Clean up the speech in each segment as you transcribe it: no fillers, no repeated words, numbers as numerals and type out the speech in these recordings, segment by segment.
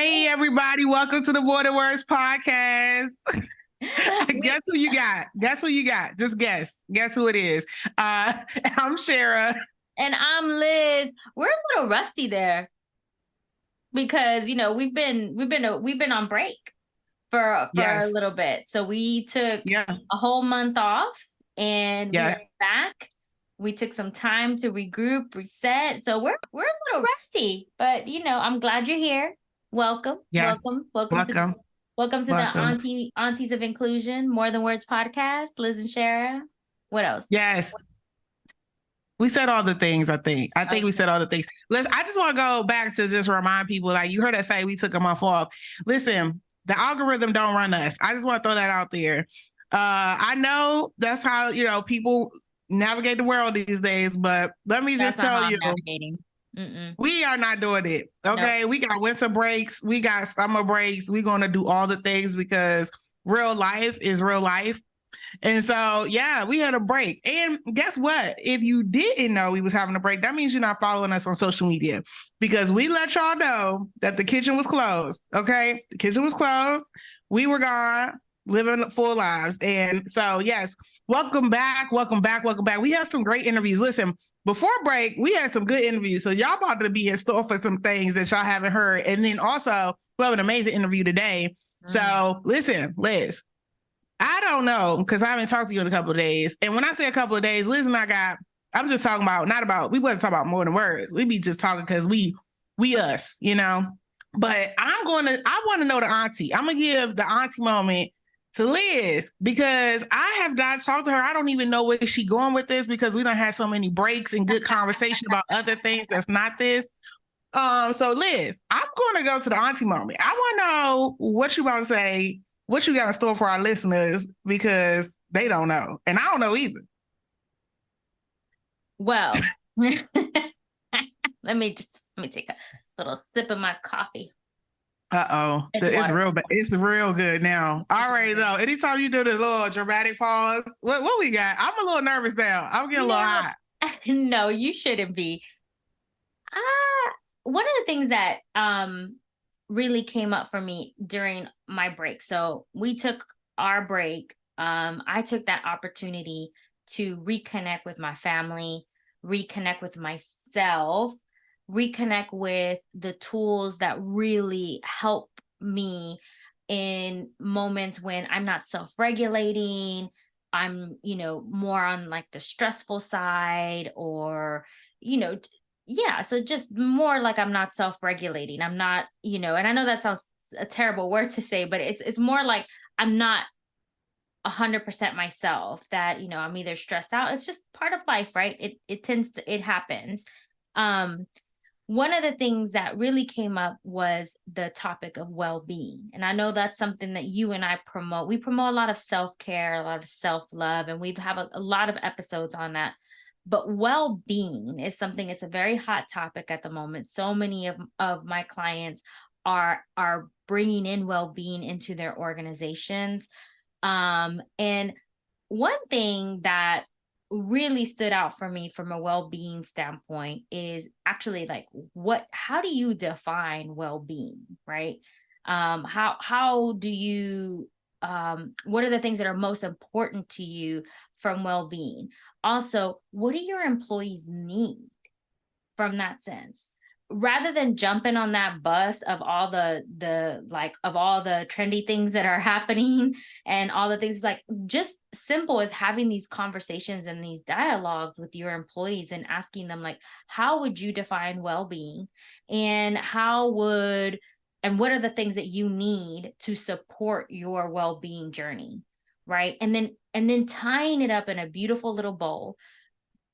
Hey, everybody. Welcome to the More Than Words podcast. Guess who you got? Guess who you got? Just guess. Guess who it is. I'm Shara. And I'm Liz. We're a little rusty there because we've been on break for a Yes. little bit. So we took a whole month off and we are back. We took some time to regroup, reset. So we're a little rusty, but I'm glad you're here. Welcome. Yes. Welcome to the Aunties of Inclusion, More Than Words podcast. Liz and Shara. What else? Yes. We said all the things, I think. We said all the things. I just want to go back to just remind people, like you heard us say we took a month off. Listen, the algorithm don't run us. I just want to throw that out there. I know that's how, people navigate the world these days, but let me just tell you, we are not doing it. Okay. Nope. We got winter breaks. We got summer breaks. We're going to do all the things because real life is real life. And so, yeah, we had a break. And guess what? If you didn't know we was having a break, that means you're not following us on social media because we let y'all know that the kitchen was closed. Okay. The kitchen was closed. We were gone, living full lives. And so, yes, welcome back. Welcome back. Welcome back. We have some great interviews. Listen, before break, we had some good interviews. So y'all about to be in store for some things that y'all haven't heard. And then also, we have an amazing interview today. So listen, Liz, I don't know, because I haven't talked to you in a couple of days. And when I say a couple of days, Liz and I'm just talking about, we wasn't talking about More Than Words. We be just talking because we us, But I want to know the auntie. I'm going to give the auntie moment to Liz because I have not talked to her. I don't even know where she's going with this because we don't have so many breaks and good conversation about other things that's not this. So Liz, I'm going to go to the auntie moment. I want to know what you about to say. What you got in store for our listeners because they don't know. And I don't know either. Well, let me take a little sip of my coffee. It's real bad. It's real good now. All right, though. Anytime you do the little dramatic pause, what we got? I'm a little nervous now. I'm getting a little hot. No, you shouldn't be. One of the things that really came up for me during my break. So we took our break. I took that opportunity to reconnect with my family, reconnect with myself, reconnect with the tools that really help me in moments when I'm not self-regulating. I'm, more on like the stressful side or, so just more like I'm not self-regulating. I'm not, and I know that sounds a terrible word to say, but it's more like I'm not 100% myself, that, I'm either stressed out. It's just part of life, right? It happens. One of the things that really came up was the topic of well-being. And I know that's something that you and I promote. We promote a lot of self-care, a lot of self-love, and we have a lot of episodes on that. But well-being is something, it's a very hot topic at the moment. So many of my clients are bringing in well-being into their organizations. And one thing that really stood out for me from a well-being standpoint is actually like how do you define well-being, right? How do you what are the things that are most important to you from well-being? Also, what do your employees need from that sense? Rather than jumping on that bus of all the trendy things that are happening and all the things, like just simple as having these conversations and these dialogues with your employees and asking them, like, how would you define well-being, and what are the things that you need to support your well-being journey, right? And then tying it up in a beautiful little bowl,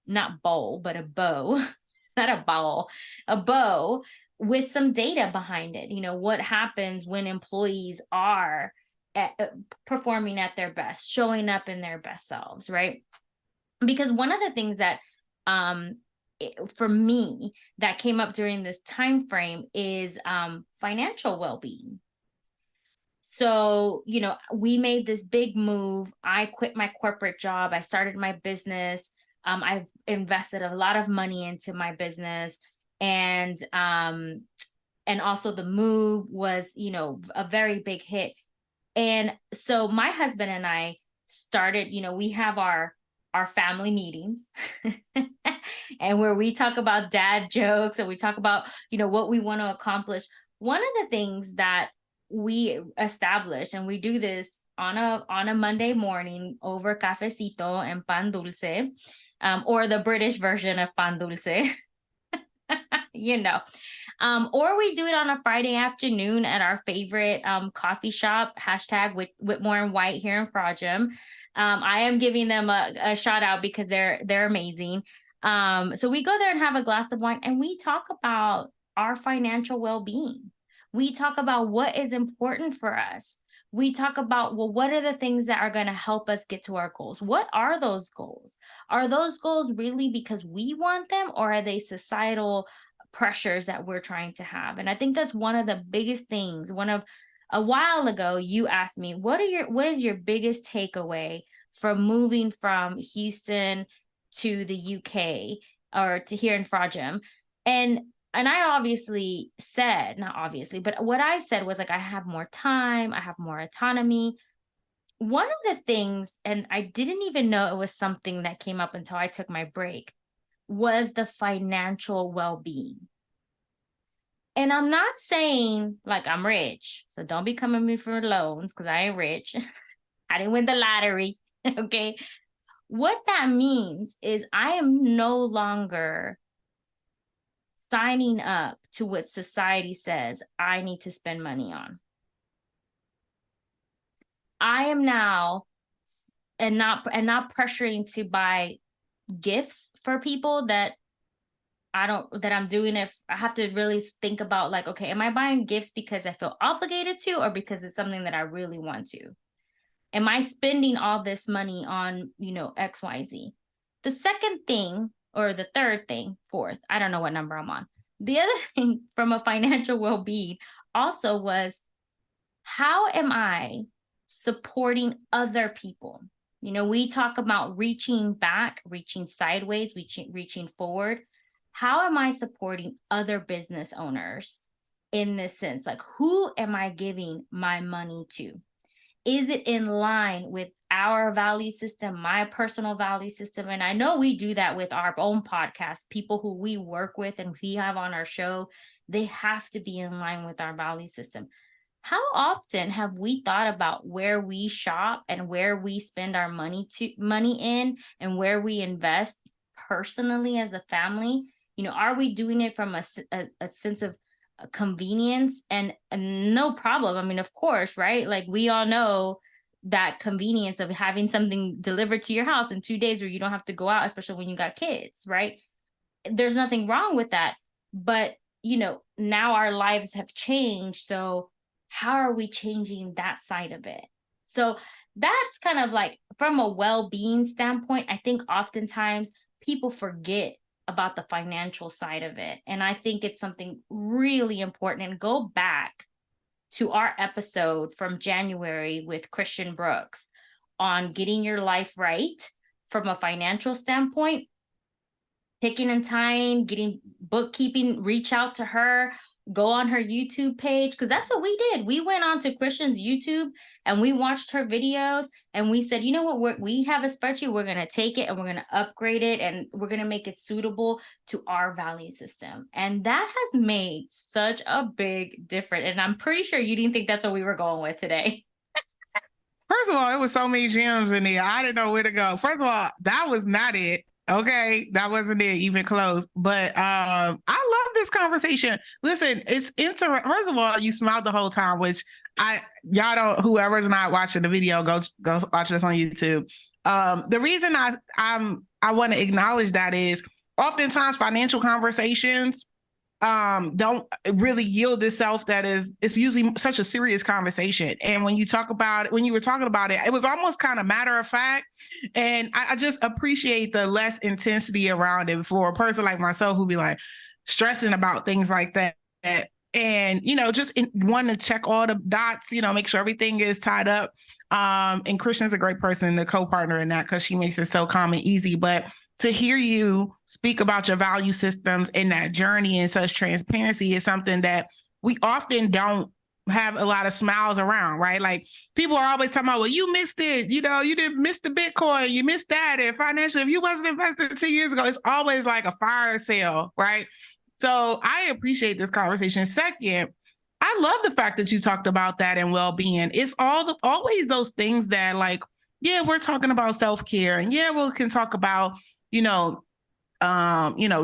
not bowl, but a bow, not a ball, a bow with some data behind it. What happens when employees are performing at their best, showing up in their best selves, right? Because one of the things that for me that came up during this time frame is financial well-being. So, we made this big move. I quit my corporate job. I started my business. I've invested a lot of money into my business. And and also the move was, a very big hit. And so my husband and I started, we have our family meetings and where we talk about dad jokes and we talk about, what we want to accomplish. One of the things that we established, and we do this on a Monday morning over cafecito and pan dulce, or the British version of pan dulce, or we do it on a Friday afternoon at our favorite coffee shop, hashtag Whitmore and White here in Frodsham. I am giving them a shout out because they're amazing. So we go there and have a glass of wine and we talk about our financial well-being. We talk about what is important for us. We talk about, well, what are the things that are going to help us get to our goals? What are those goals? Are those goals really because we want them, or are they societal pressures that we're trying to have? And I think that's one of the biggest things. A while ago, you asked me, what is your biggest takeaway from moving from Houston to the UK or to here in Frodsham? And I obviously said, not obviously, but what I said was like, I have more time, I have more autonomy. One of the things, and I didn't even know it was something that came up until I took my break, was the financial well-being. And I'm not saying like I'm rich, so don't be coming to me for loans because I ain't rich. I didn't win the lottery, okay? What that means is I am no longer signing up to what society says I need to spend money on. I am now, and not pressuring to buy gifts for people that I'm doing it. I have to really think about like, okay, am I buying gifts because I feel obligated to, or because it's something that I really want to? Am I spending all this money on, XYZ? The second thing, or the third thing, fourth, I don't know what number I'm on. The other thing from a financial well-being also was, how am I supporting other people? We talk about reaching back, reaching sideways, reaching forward. How am I supporting other business owners in this sense? Like, who am I giving my money to? Is it in line with our value system, my personal value system? And I know we do that with our own podcast. People who we work with and we have on our show, they have to be in line with our value system. How often have we thought about where we shop and where we spend our money in, and where we invest personally as a family? Are we doing it from a sense of convenience and no problem? I mean, of course, right? Like, we all know that convenience of having something delivered to your house in 2 days where you don't have to go out, especially when you got kids, right? There's nothing wrong with that. But, now our lives have changed. So how are we changing that side of it? So that's kind of like, from a well-being standpoint, I think oftentimes people forget about the financial side of it. And I think it's something really important. And go back to our episode from January with Christian Brooks on getting your life right from a financial standpoint, picking and tying, getting bookkeeping, reach out to her, go on her YouTube page, because that's what we did. We went on to Christian's YouTube and we watched her videos and we said, you know what, we have a spreadsheet, we're going to take it and we're going to upgrade it and we're going to make it suitable to our value system. And that has made such a big difference. And I'm pretty sure you didn't think that's what we were going with today. First of all, it was so many gems in there. I didn't know where to go. First of all, that was not it. Okay, that wasn't it even close. But I love this conversation. Listen, it's interesting. First of all, you smiled the whole time, which y'all don't. Whoever's not watching the video, go watch this on YouTube. The reason I want to acknowledge that is oftentimes financial conversations don't really yield itself. It's usually such a serious conversation. And when you were talking about it, it was almost kind of matter of fact. And I just appreciate the less intensity around it for a person like myself who be like stressing about things like that. And, just wanting to check all the dots, make sure everything is tied up. And Christian's a great person to co-partner in that because she makes it so calm and easy. But to hear you speak about your value systems and that journey and such transparency is something that we often don't have a lot of smiles around, right? Like people are always talking about, well, you missed it. You know, you didn't miss the Bitcoin, you missed that. And financially, if you wasn't invested 2 years ago, it's always like a fire sale, right? So I appreciate this conversation. Second, I love the fact that you talked about that and well-being. It's always those things that like, yeah, we're talking about self-care, and yeah, we can talk about,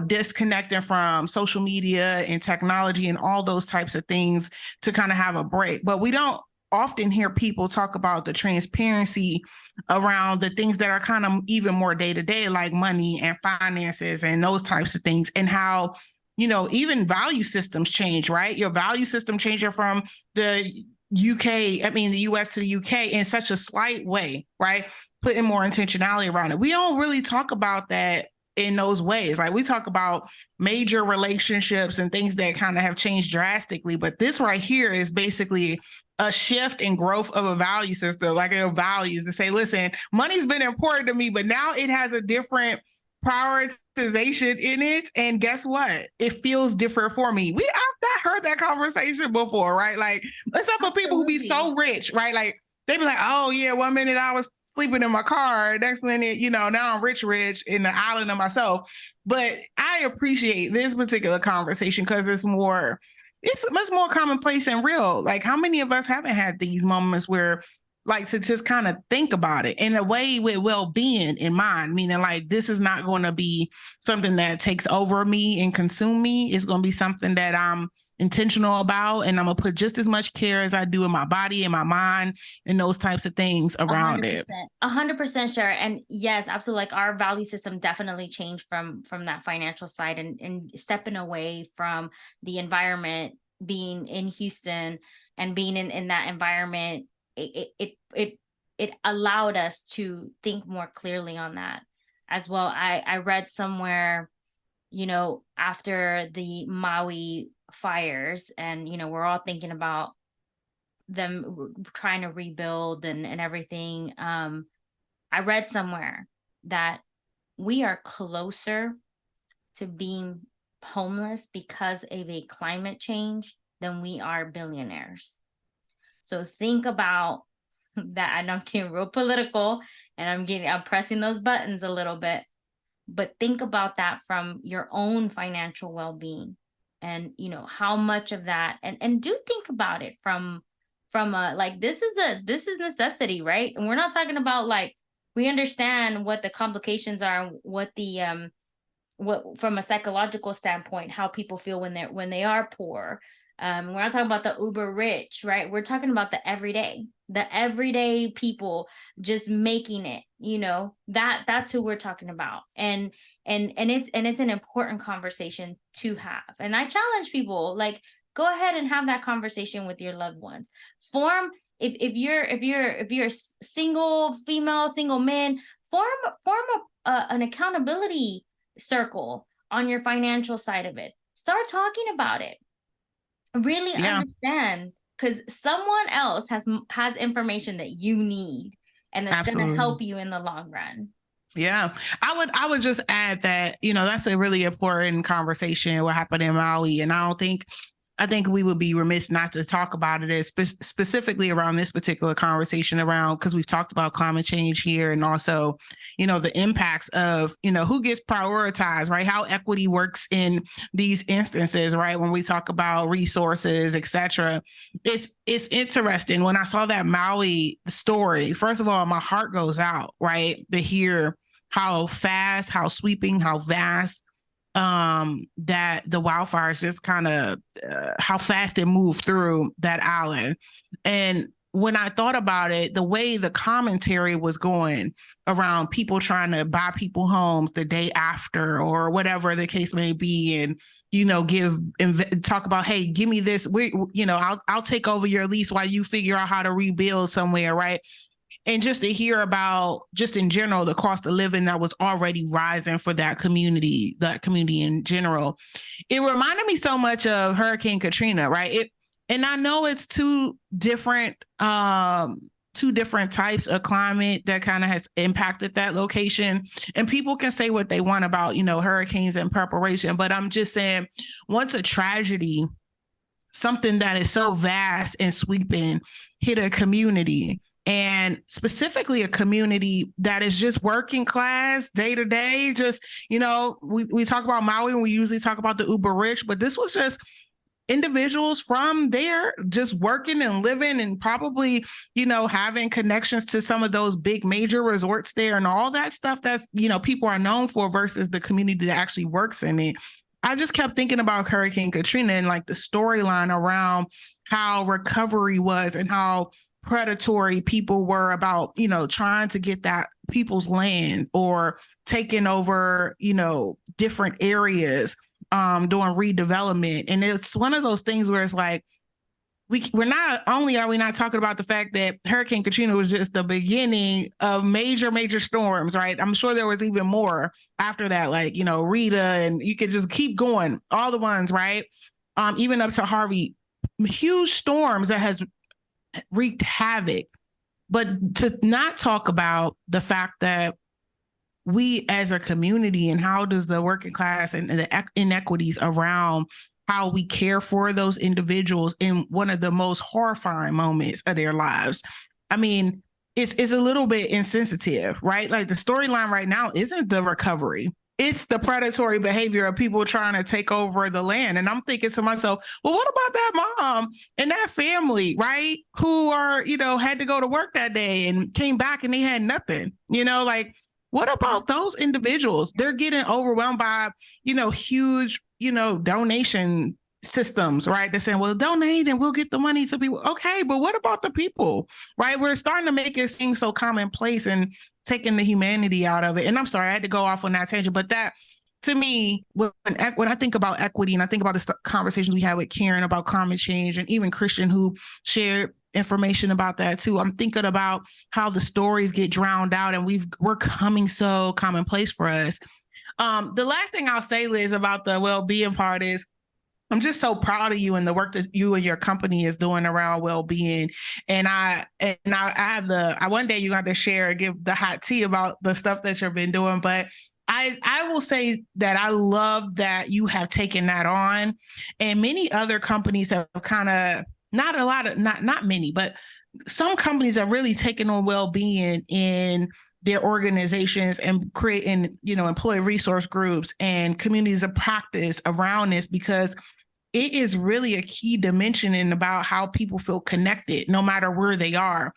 disconnecting from social media and technology and all those types of things to kind of have a break. But we don't often hear people talk about the transparency around the things that are kind of even more day to day, like money and finances and those types of things, and how, even value systems change, right? Your value system changing from the US to the UK in such a slight way, right? Putting more intentionality around it. We don't really talk about that in those ways. Like we talk about major relationships and things that kind of have changed drastically, but this right here is basically a shift in growth of a value system, like a values to say, listen, money's been important to me, but now it has a different prioritization in it. And guess what? It feels different for me. I've heard that conversation before, right? Like, except for people who be so rich, right? Like they be like, oh yeah, 1 minute I was sleeping in my car, next minute, now I'm rich in the island of myself. But I appreciate this particular conversation because it's much more commonplace and real. Like how many of us haven't had these moments where like to just kind of think about it in a way with well-being in mind, meaning like this is not going to be something that takes over me and consume me. It's going to be something that I'm intentional about, and I'm going to put just as much care as I do in my body and my mind and those types of things around 100%, it. 100% sure. And yes, absolutely. Like our value system definitely changed from that financial side, and stepping away from the environment, being in Houston and being in that environment, it allowed us to think more clearly on that as well. I read somewhere, after the Maui fires, and we're all thinking about them trying to rebuild and everything. I read somewhere that we are closer to being homeless because of a climate change than we are billionaires. So think about that. I know I'm getting real political and I'm pressing those buttons a little bit, but think about that from your own financial well-being, and how much of that, and do think about it from a, like, this is necessity, right? And we're not talking about, like, we understand what the complications are, what the what from a psychological standpoint, how people feel when they are poor. We're not talking about the uber rich, right? We're talking about the everyday people just making it, that's who we're talking about. And it's an important conversation to have. And I challenge people, like, go ahead and have that conversation with your loved ones. Form, if you're single female, single man, form an accountability circle on your financial side of it. Start talking about it. Really understand, because someone else has information that you need, and that's going to help you in the long run. Yeah, I would just add that, that's a really important conversation, what happened in Maui. And I think we would be remiss not to talk about it as specifically around this particular conversation around, because we've talked about climate change here, and also, the impacts of, who gets prioritized, right? How equity works in these instances, right? When we talk about resources, et cetera. It's interesting. When I saw that Maui story, first of all, my heart goes out, right? To hear how fast, how sweeping, how vast that the wildfires just kind of how fast it moved through that island. And when I thought about it, the way the commentary was going around people trying to buy people homes the day after or whatever the case may be, and talk about, hey, give me this, I'll take over your lease while you figure out how to rebuild somewhere, right? And just to hear about, just in general, the cost of living that was already rising for that community in general, it reminded me so much of Hurricane Katrina, right? And I know it's two different types of climate that kind of has impacted that location. And people can say what they want about, hurricanes and preparation, but I'm just saying, once a tragedy something that is so vast and sweeping hit a community, and specifically a community that is just working class day to day. Just, we talk about Maui and we usually talk about the uber rich, but this was just individuals from there just working and living and probably, having connections to some of those big major resorts there and all that stuff that's, people are known for versus the community that actually works in it. I just kept thinking about Hurricane Katrina and like the storyline around how recovery was and how predatory people were about, trying to get that people's land or taking over, different areas, doing redevelopment. And it's one of those things where it's like, we're not only are we not talking about the fact that Hurricane Katrina was just the beginning of major storms, right? I'm sure there was even more after that, like, Rita, and you could just keep going, all the ones, right? Even up to Harvey, huge storms that has wreaked havoc. But to not talk about the fact that we as a community and how does the working class and the inequities around how we care for those individuals in one of the most horrifying moments of their lives. I mean, it's a little bit insensitive, right? Like the storyline right now isn't the recovery. It's the predatory behavior of people trying to take over the land. And I'm thinking to myself, well, what about that mom and that family, right? Who are, had to go to work that day and came back and they had nothing, like, what about those individuals? They're getting overwhelmed by, huge, donation systems, right? They're saying, well, donate and we'll get the money to people. Okay, but what about the people, right? We're starting to make it seem so commonplace and taking the humanity out of it. And I'm sorry, I had to go off on that tangent, but that, to me, when I think about equity and I think about the conversations we had with Karen about climate change and even Christian who shared information about that too, I'm thinking about how the stories get drowned out and we're coming so commonplace for us. The last thing I'll say, Liz, about the well-being part is I'm just so proud of you and the work that you and your company is doing around well-being. And I one day you got to share and give the hot tea about the stuff that you've been doing. But I will say that I love that you have taken that on, and many other companies have kind of not many, but some companies are really taking on well-being in their organizations and creating, employee resource groups and communities of practice around this, because it is really a key dimension in about how people feel connected no matter where they are.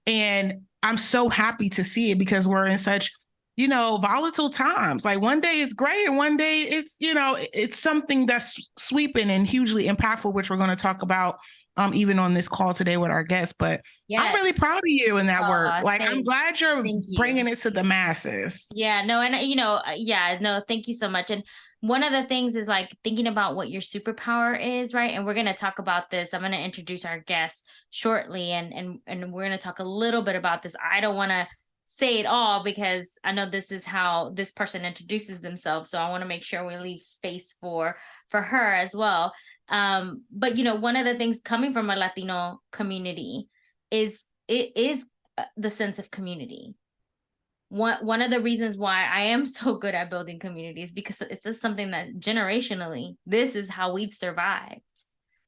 And I'm so happy to see it because we're in such, volatile times. Like one day it's great and one day it's, it's something that's sweeping and hugely impactful, which we're going to talk about even on this call today with our guests. But yes, I'm really proud of you in that work. Like, I'm glad you're bringing it to the masses. Yeah, no, and thank you so much. And one of the things is like thinking about what your superpower is, right? And we're going to talk about this. I'm going to introduce our guests shortly, and we're going to talk a little bit about this. I don't want to say it all because I know this is how this person introduces themselves. So I want to make sure we leave space for her as well. But one of the things coming from a Latino community is the sense of community. One of the reasons why I am so good at building communities, because it's just something that generationally, this is how we've survived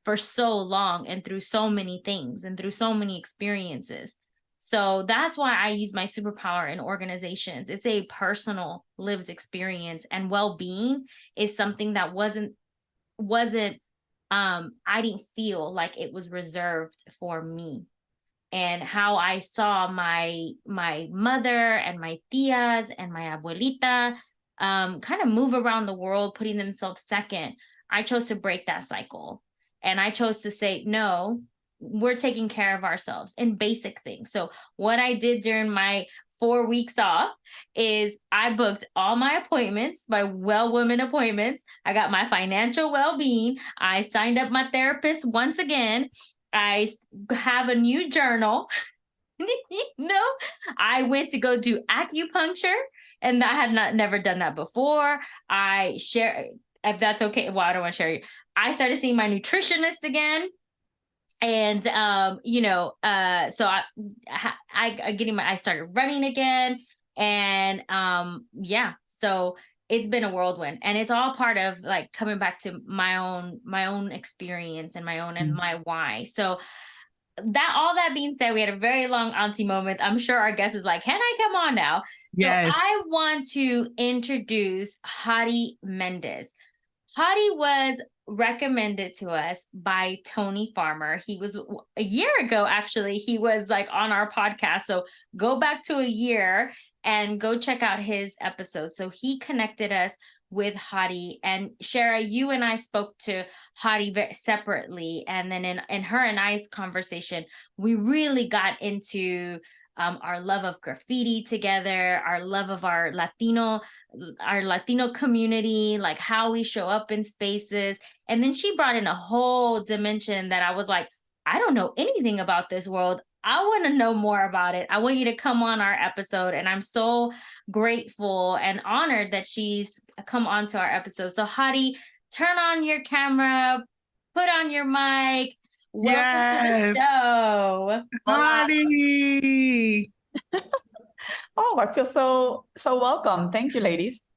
for so long and through so many things and through so many experiences. So that's why I use my superpower in organizations. It's a personal lived experience, and well-being is something that wasn't I didn't feel like it was reserved for me. And how I saw my mother and my tias and my abuelita kind of move around the world, putting themselves second. I chose to break that cycle. And I chose to say, no, we're taking care of ourselves in basic things. So what I did during my 4 weeks off is I booked all my appointments, my well women appointments. I got my financial well-being. I signed up my therapist once again. I have a new journal. I went to go do acupuncture, and I had never done that before. I share, if that's okay. Well, I don't want to share you. I started seeing my nutritionist again. And, so I started running again, and, so it's been a whirlwind, and it's all part of like coming back to my own experience and my own and my why. So that, all that being said, we had a very long auntie moment. I'm sure our guest is like, can I come on now? So Yes. I want to introduce Hady Mendez. Hady was recommended to us by Tony Farmer. He was a year ago, actually. He was like on our podcast. So go back to a year and go check out his episode. So he connected us with Hady, and Shara, you and I spoke to Hady separately. And then in her and I's conversation, we really got into our love of graffiti together, our love of our Latino community, like how we show up in spaces. And then she brought in a whole dimension that I was like, I don't know anything about this world. I want to know more about it. I want you to come on our episode. And I'm so grateful and honored that she's come on to our episode. So Hady, turn on your camera, put on your mic. Welcome to the show. Hady. Oh, I feel so welcome. Thank you, ladies.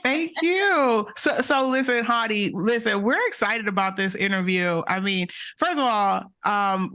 Thank you. So listen, Hady, we're excited about this interview. I mean, first of all,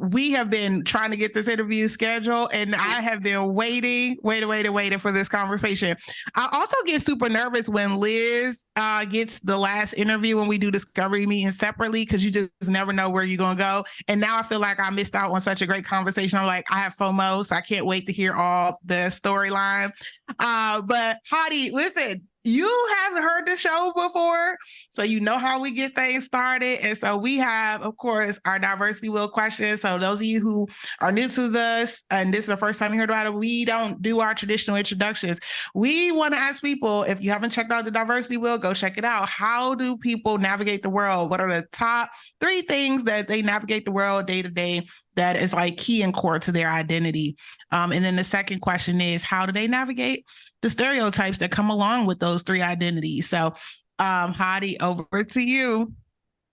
we have been trying to get this interview scheduled, and I have been waiting for this conversation. I also get super nervous when Liz gets the last interview when we do discovery meetings separately, because you just never know where you're going to go. And now I feel like I missed out on such a great conversation. I'm like, I have FOMO, so I can't wait to hear all the storyline. But Hady, listen, you haven't heard the show before, so you know how we get things started. And so we have, of course, our diversity wheel questions. So those of you who are new to this, and this is the first time you heard about it, we don't do our traditional introductions. We want to ask people, if you haven't checked out the diversity wheel, go check it out. How do people navigate the world? What are the top 3 things that they navigate the world day to day that is like key and core to their identity? And then the second question is, how do they navigate the stereotypes that come along with those 3 identities? So, Hady, over to you.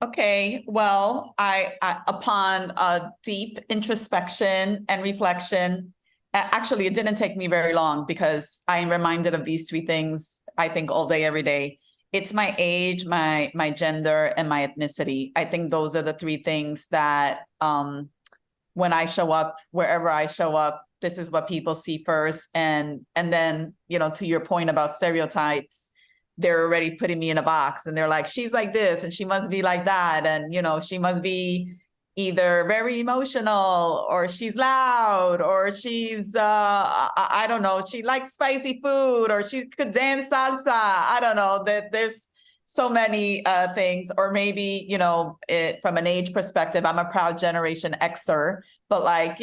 Okay, well, I upon a deep introspection and reflection, actually, it didn't take me very long, because I am reminded of these 3 things, I think, all day, every day. It's my age, my gender, and my ethnicity. I think those are the 3 things that when I show up, wherever I show up, this is what people see first. And then, to your point about stereotypes, they're already putting me in a box, and they're like, she's like this, and she must be like that. And, she must be either very emotional, or she's loud, or she's, I don't know, she likes spicy food, or she could dance salsa. I don't know, that there's so many things. Or maybe, from an age perspective, I'm a proud Generation Xer, but like,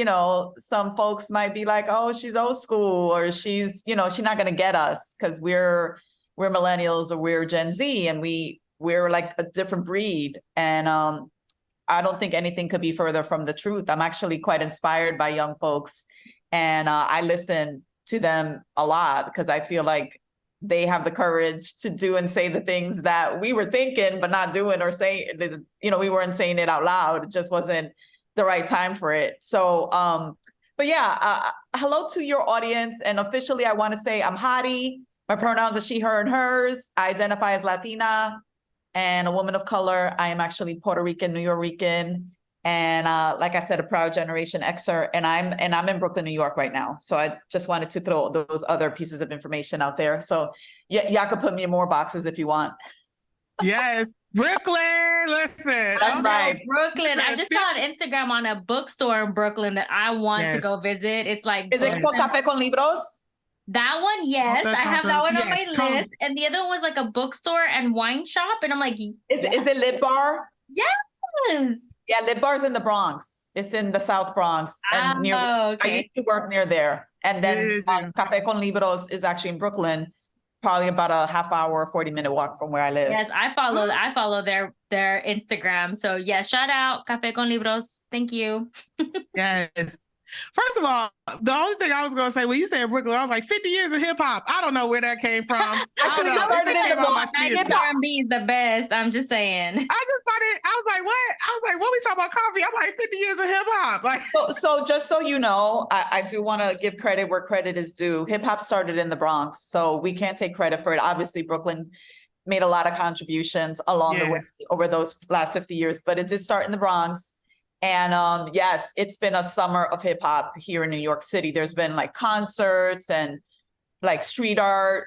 some folks might be like, oh, she's old school, or she's not going to get us because we're millennials, or we're Gen Z, and we're like a different breed. And I don't think anything could be further from the truth. I'm actually quite inspired by young folks, and I listen to them a lot, because I feel like they have the courage to do and say the things that we were thinking but not doing, or saying, we weren't saying it out loud. It just wasn't the right time for it. So, but yeah, hello to your audience. And officially, I want to say I'm Hady. My pronouns are she, her, and hers. I identify as Latina and a woman of color. I am actually Puerto Rican, New Yorican, and like I said, a proud Generation Xer. And I'm in Brooklyn, New York right now. So I just wanted to throw those other pieces of information out there. So y'all could put me in more boxes if you want. Yes, Brooklyn. Listen, that's right, Brooklyn. I just saw on Instagram on a bookstore in Brooklyn that I want to go visit. It's like, is it called Café con Libros? That one, yes, I have that one on my list. Come. And the other one was like a bookstore and wine shop, and I'm like, is it Lip Bar? Yes. Yeah, Lip Bar's in the Bronx. It's in the South Bronx, and I used to work near there. And then Café con Libros is actually in Brooklyn, probably about a half hour, 40-minute walk from where I live. Yes, I follow their Instagram. So yes, shout out Café con Libros. Thank you. Yes. First of all, the only thing I was going to say, when you said Brooklyn, I was like, 50 years of hip hop. I don't know where that came from. I Actually, don't it know. started It just in the came out my Bronx. spirit. 90s R&B is the best. I'm just saying. I just started, I was like, what? I was like, what we talking about coffee? I'm like, 50 years of hip hop. Like, So just so you know, I do want to give credit where credit is due. Hip hop started in the Bronx, so we can't take credit for it. Obviously, Brooklyn made a lot of contributions along the way Yes. over those last 50 years, but it did start in the Bronx. And yes, it's been a summer of hip hop here in New York City. There's been like concerts and like street art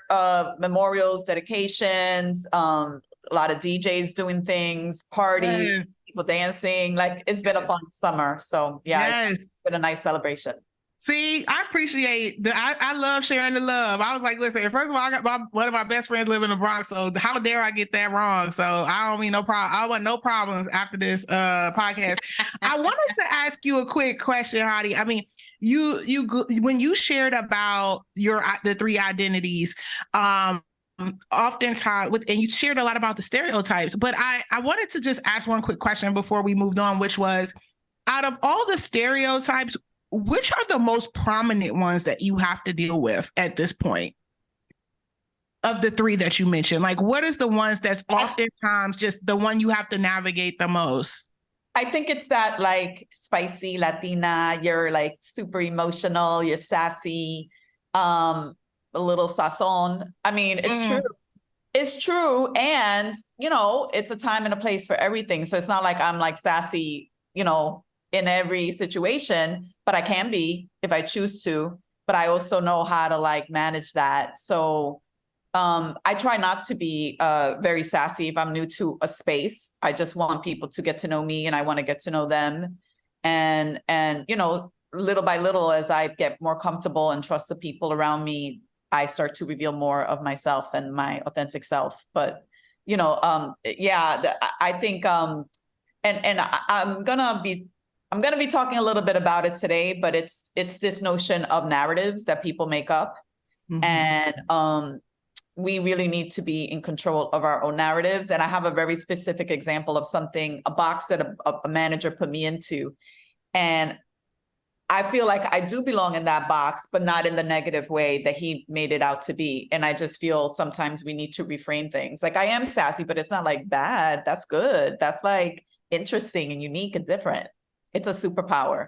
memorials, dedications, a lot of DJs doing things, parties, Yes. people dancing. Like it's been a fun summer. So yeah, Yes. it's been a nice celebration. See, I appreciate I love sharing the love. I was like, listen, first of all, I got one of my best friends live in the Bronx, so how dare I get that wrong? So I don't mean no problem. I want no problems after this podcast. I wanted to ask you a quick question, Hady. I mean, you when you shared about the three identities, oftentimes and you shared a lot about the stereotypes, but I wanted to just ask one quick question before we moved on, which was, out of all the stereotypes, which are the most prominent ones that you have to deal with at this point of the three that you mentioned? Like, what is the ones that's oftentimes just the one you have to navigate the most? I think it's that like spicy Latina, you're like super emotional, you're sassy, a little sazon. I mean, it's true. It's true. And, you know, it's a time and a place for everything. So it's not like I'm like sassy, you know, in every situation, but I can be if I choose to, but I also know how to like manage that. So I try not to be very sassy if I'm new to a space. I just want people to get to know me and I want to get to know them. And you know, little by little, as I get more comfortable and trust the people around me, I start to reveal more of myself and my authentic self. But, you know, I think I'm gonna be talking a little bit about it today, but it's this notion of narratives that people make up. Mhm. And we really need to be in control of our own narratives. And I have a very specific example of a box that a manager put me into. And I feel like I do belong in that box, but not in the negative way that he made it out to be. And I just feel sometimes we need to reframe things. Like, I am sassy, but it's not like bad. That's good. That's like interesting and unique and different. It's a superpower.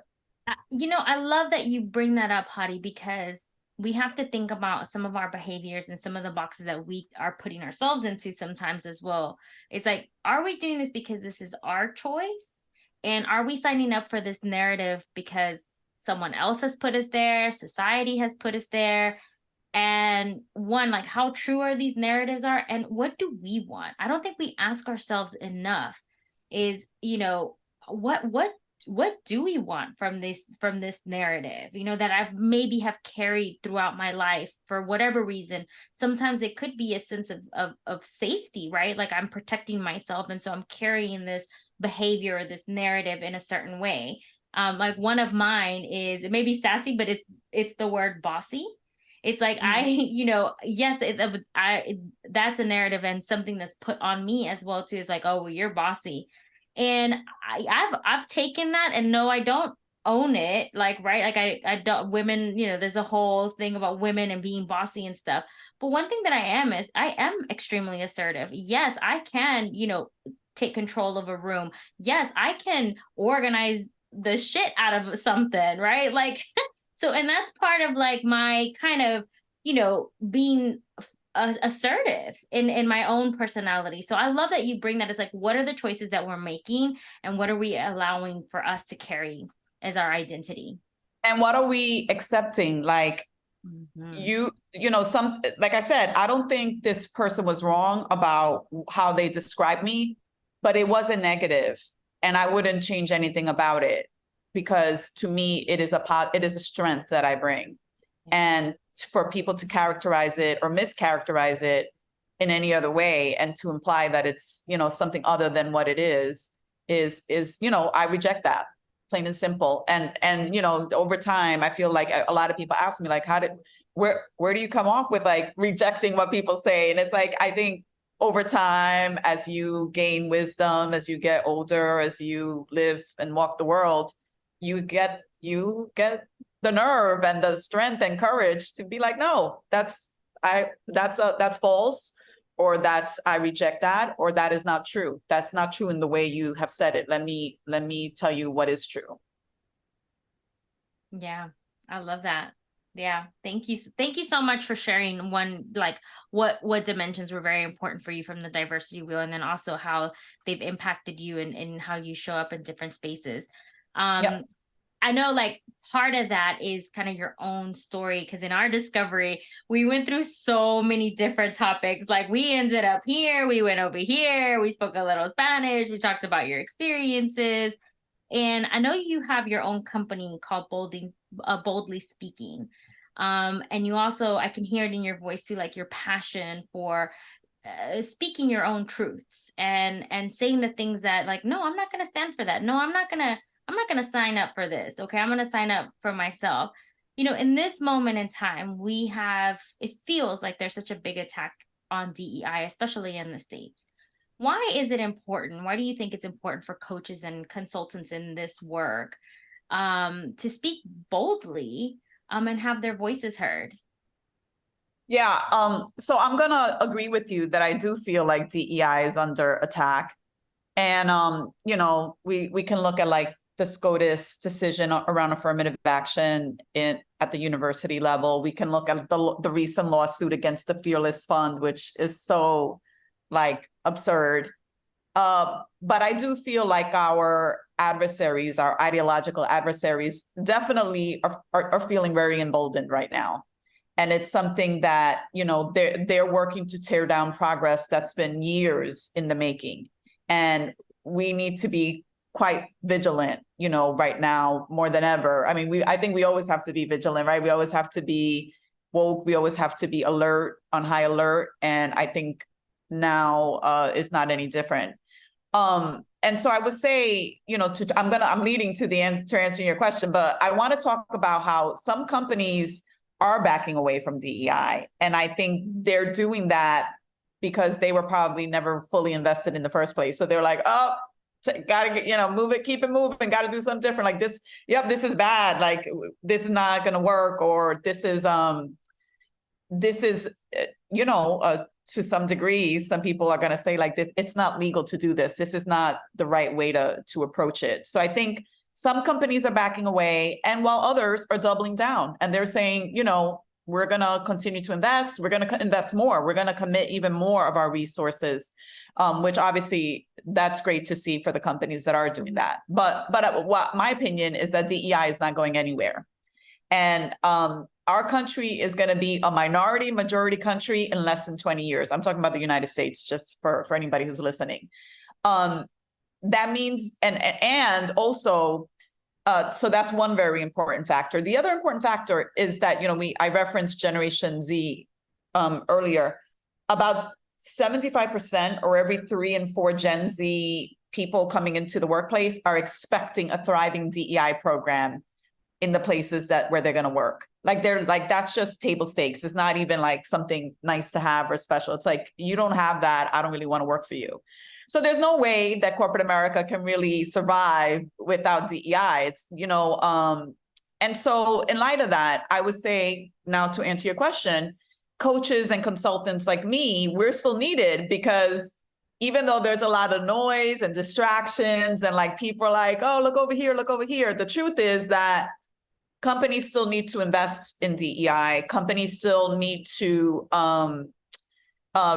You know, I love that you bring that up, Hady, because we have to think about some of our behaviors and some of the boxes that we are putting ourselves into sometimes as well. It's like, are we doing this because this is our choice? And are we signing up for this narrative because someone else has put us there, society has put us there? And one, like, how true are these narratives are, and what do we want? I don't think we ask ourselves enough is, you know, what do we want from this narrative, you know, that I've maybe have carried throughout my life for whatever reason. Sometimes it could be a sense of safety, right? Like, I'm protecting myself, and so I'm carrying this behavior or this narrative in a certain way. Like, one of mine is, it may be sassy, but it's the word bossy. It's like, you know, yes, that's a narrative and something that's put on me as well too. Is like, oh, well, you're bossy. And I've taken that, and no, I don't own it. Like, right. Like, I don't, women, you know, there's a whole thing about women and being bossy and stuff. But one thing that I am extremely assertive. Yes, I can, you know, take control of a room. Yes, I can organize the shit out of something, right? Like, so, and that's part of like my kind of, you know, being assertive in my own personality. So I love that you bring that. It's like, what are the choices that we're making, and what are we allowing for us to carry as our identity? And what are we accepting? Like, you know, like I said, I don't think this person was wrong about how they described me, but it wasn't negative, and I wouldn't change anything about it, because to me, it is a strength that I bring. And for people to characterize it or mischaracterize it in any other way, and to imply that it's, you know, something other than what it is, you know, I reject that, plain and simple. And, you know, over time, I feel like a lot of people ask me, like, where do you come off with like rejecting what people say? And it's like, I think over time, as you gain wisdom, as you get older, as you live and walk the world, you get you get the nerve and the strength and courage to be like, no, that's false, or I reject that, or that is not true. That's not true in the way you have said it. Let me tell you what is true. Yeah, I love that. Yeah, thank you. Thank you so much for sharing what dimensions were very important for you from the diversity wheel, and then also how they've impacted you and how you show up in different spaces. Yep. I know part of that is kind of your own story, because in our discovery, we went through so many different topics. Like, we ended up here, we went over here, we spoke a little Spanish, we talked about your experiences. And I know you have your own company called Boldly Speaking. And you also, I can hear it in your voice too, your passion for speaking your own truths and saying the things that no, I'm not going to stand for that. No, I'm not going to sign up for this. Okay. I'm going to sign up for myself. In this moment in time, it feels like there's such a big attack on DEI, especially in the States. Why is it important? Why do you think it's important for coaches and consultants in this work to speak boldly and have their voices heard? Yeah, so I'm gonna agree with you that I do feel like DEI is under attack. And we can look at the SCOTUS decision around affirmative action at the university level. We can look at the recent lawsuit against the Fearless Fund, which is so absurd. But I do feel like our adversaries, our ideological adversaries, definitely are feeling very emboldened right now. And it's something that, they're working to tear down progress that's been years in the making. And we need to be quite vigilant, right now more than ever. I mean, I think we always have to be vigilant, right? We always have to be woke. We always have to be alert, on high alert. And I think now is not any different. And so I would say, I'm leading to the end to answering your question, but I want to talk about how some companies are backing away from DEI. And I think they're doing that because they were probably never fully invested in the first place. So they're like, oh, gotta get, move it, keep it moving, gotta do something different. Like this, yep, this is bad. This is not gonna work, or this is, to some degree, some people are gonna say this, it's not legal to do this. This is not the right way to approach it. So I think some companies are backing away, and while others are doubling down, and they're saying, we're going to continue to invest. We're going to invest more. We're going to commit even more of our resources, which obviously that's great to see for the companies that are doing that. But what my opinion is that DEI is not going anywhere. And our country is going to be a majority country in less than 20 years. I'm talking about the United States, just for anybody who's listening. That means, and also, so that's one very important factor. The other important factor is that, I referenced Generation Z earlier. About 75%, or every 3 in 4 Gen Z people coming into the workplace, are expecting a thriving DEI program in the places where they're going to work. That's just table stakes. It's not even something nice to have or special. It's you don't have that, I don't really want to work for you. So there's no way that corporate America can really survive without DEI. It's, and so in light of that, I would say, now to answer your question, coaches and consultants like me, we're still needed, because even though there's a lot of noise and distractions and people are oh, look over here, the truth is that companies still need to invest in DEI. Companies still need to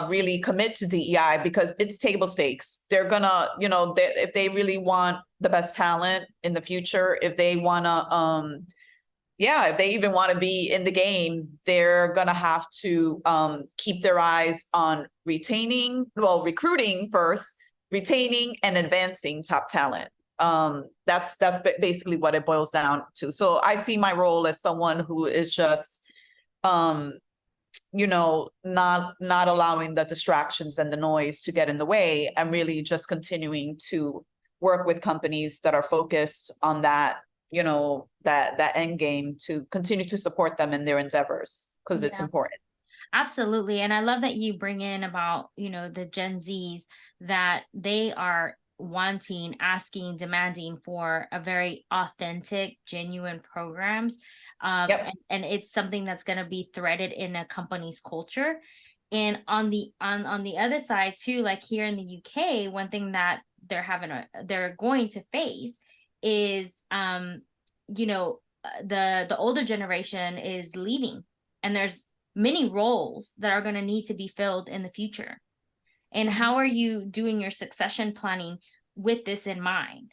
really commit to DEI, because it's table stakes. They're gonna, if they really want the best talent in the future, if they wanna, if they even want to be in the game, they're gonna have to keep their eyes on recruiting first, retaining and advancing top talent. That's basically what it boils down to. So I see my role as someone who is just not allowing the distractions and the noise to get in the way, and really just continuing to work with companies that are focused on that, that end game, to continue to support them in their endeavors, because it's important. Absolutely. And I love that you bring in about, the Gen Zs, that they are wanting, asking, demanding for a very authentic, genuine programs. And it's something that's going to be threaded in a company's culture. And on the other side too, like here in the UK, one thing that they're going to face is, the older generation is leaving, and there's many roles that are going to need to be filled in the future. And how are you doing your succession planning with this in mind?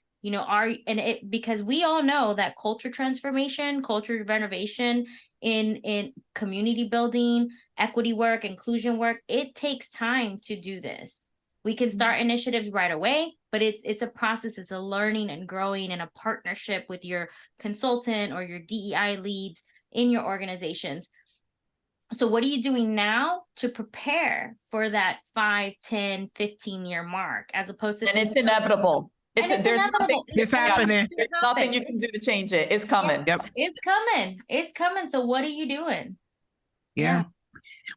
Because we all know that culture transformation, culture renovation in community building, equity work, inclusion work, it takes time to do this. We can start initiatives right away, but it's a process. It's a learning and growing and a partnership with your consultant or your DEI leads in your organizations. So what are you doing now to prepare for that 5, 10, 15-year mark, as opposed to— And it's inevitable. There's inevitable. nothing, It's happening. there's nothing you can do to change it. It's coming. Yep. It's coming. It's coming. So what are you doing? Yeah.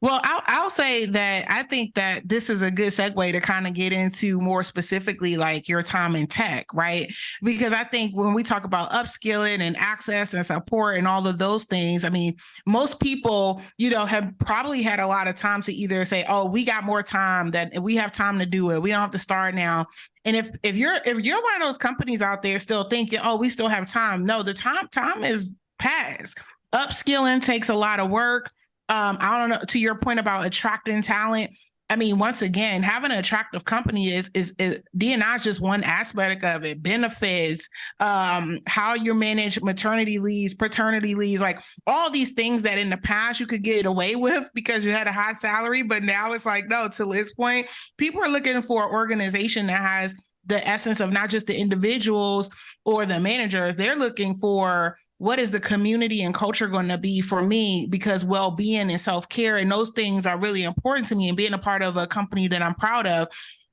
Well, I'll say that I think that this is a good segue to kind of get into more specifically like your time in tech, right? Because I think when we talk about upskilling and access and support and all of those things, I mean, most people, have probably had a lot of time to either say, oh, we got more time, that we have time to do it. We don't have to start now. And if you're one of those companies out there still thinking, oh, we still have time. No, the time is past. Upskilling takes a lot of work. I don't know, to your point about attracting talent. I mean, once again, having an attractive company is D&I is just one aspect of it. Benefits, how you manage maternity leaves, paternity leaves, like all these things that in the past you could get away with because you had a high salary, but now it's like, no, to Liz's point, people are looking for an organization that has the essence of not just the individuals or the managers. They're looking for what is the community and culture going to be for me, because well-being and self-care and those things are really important to me, and being a part of a company that I'm proud of.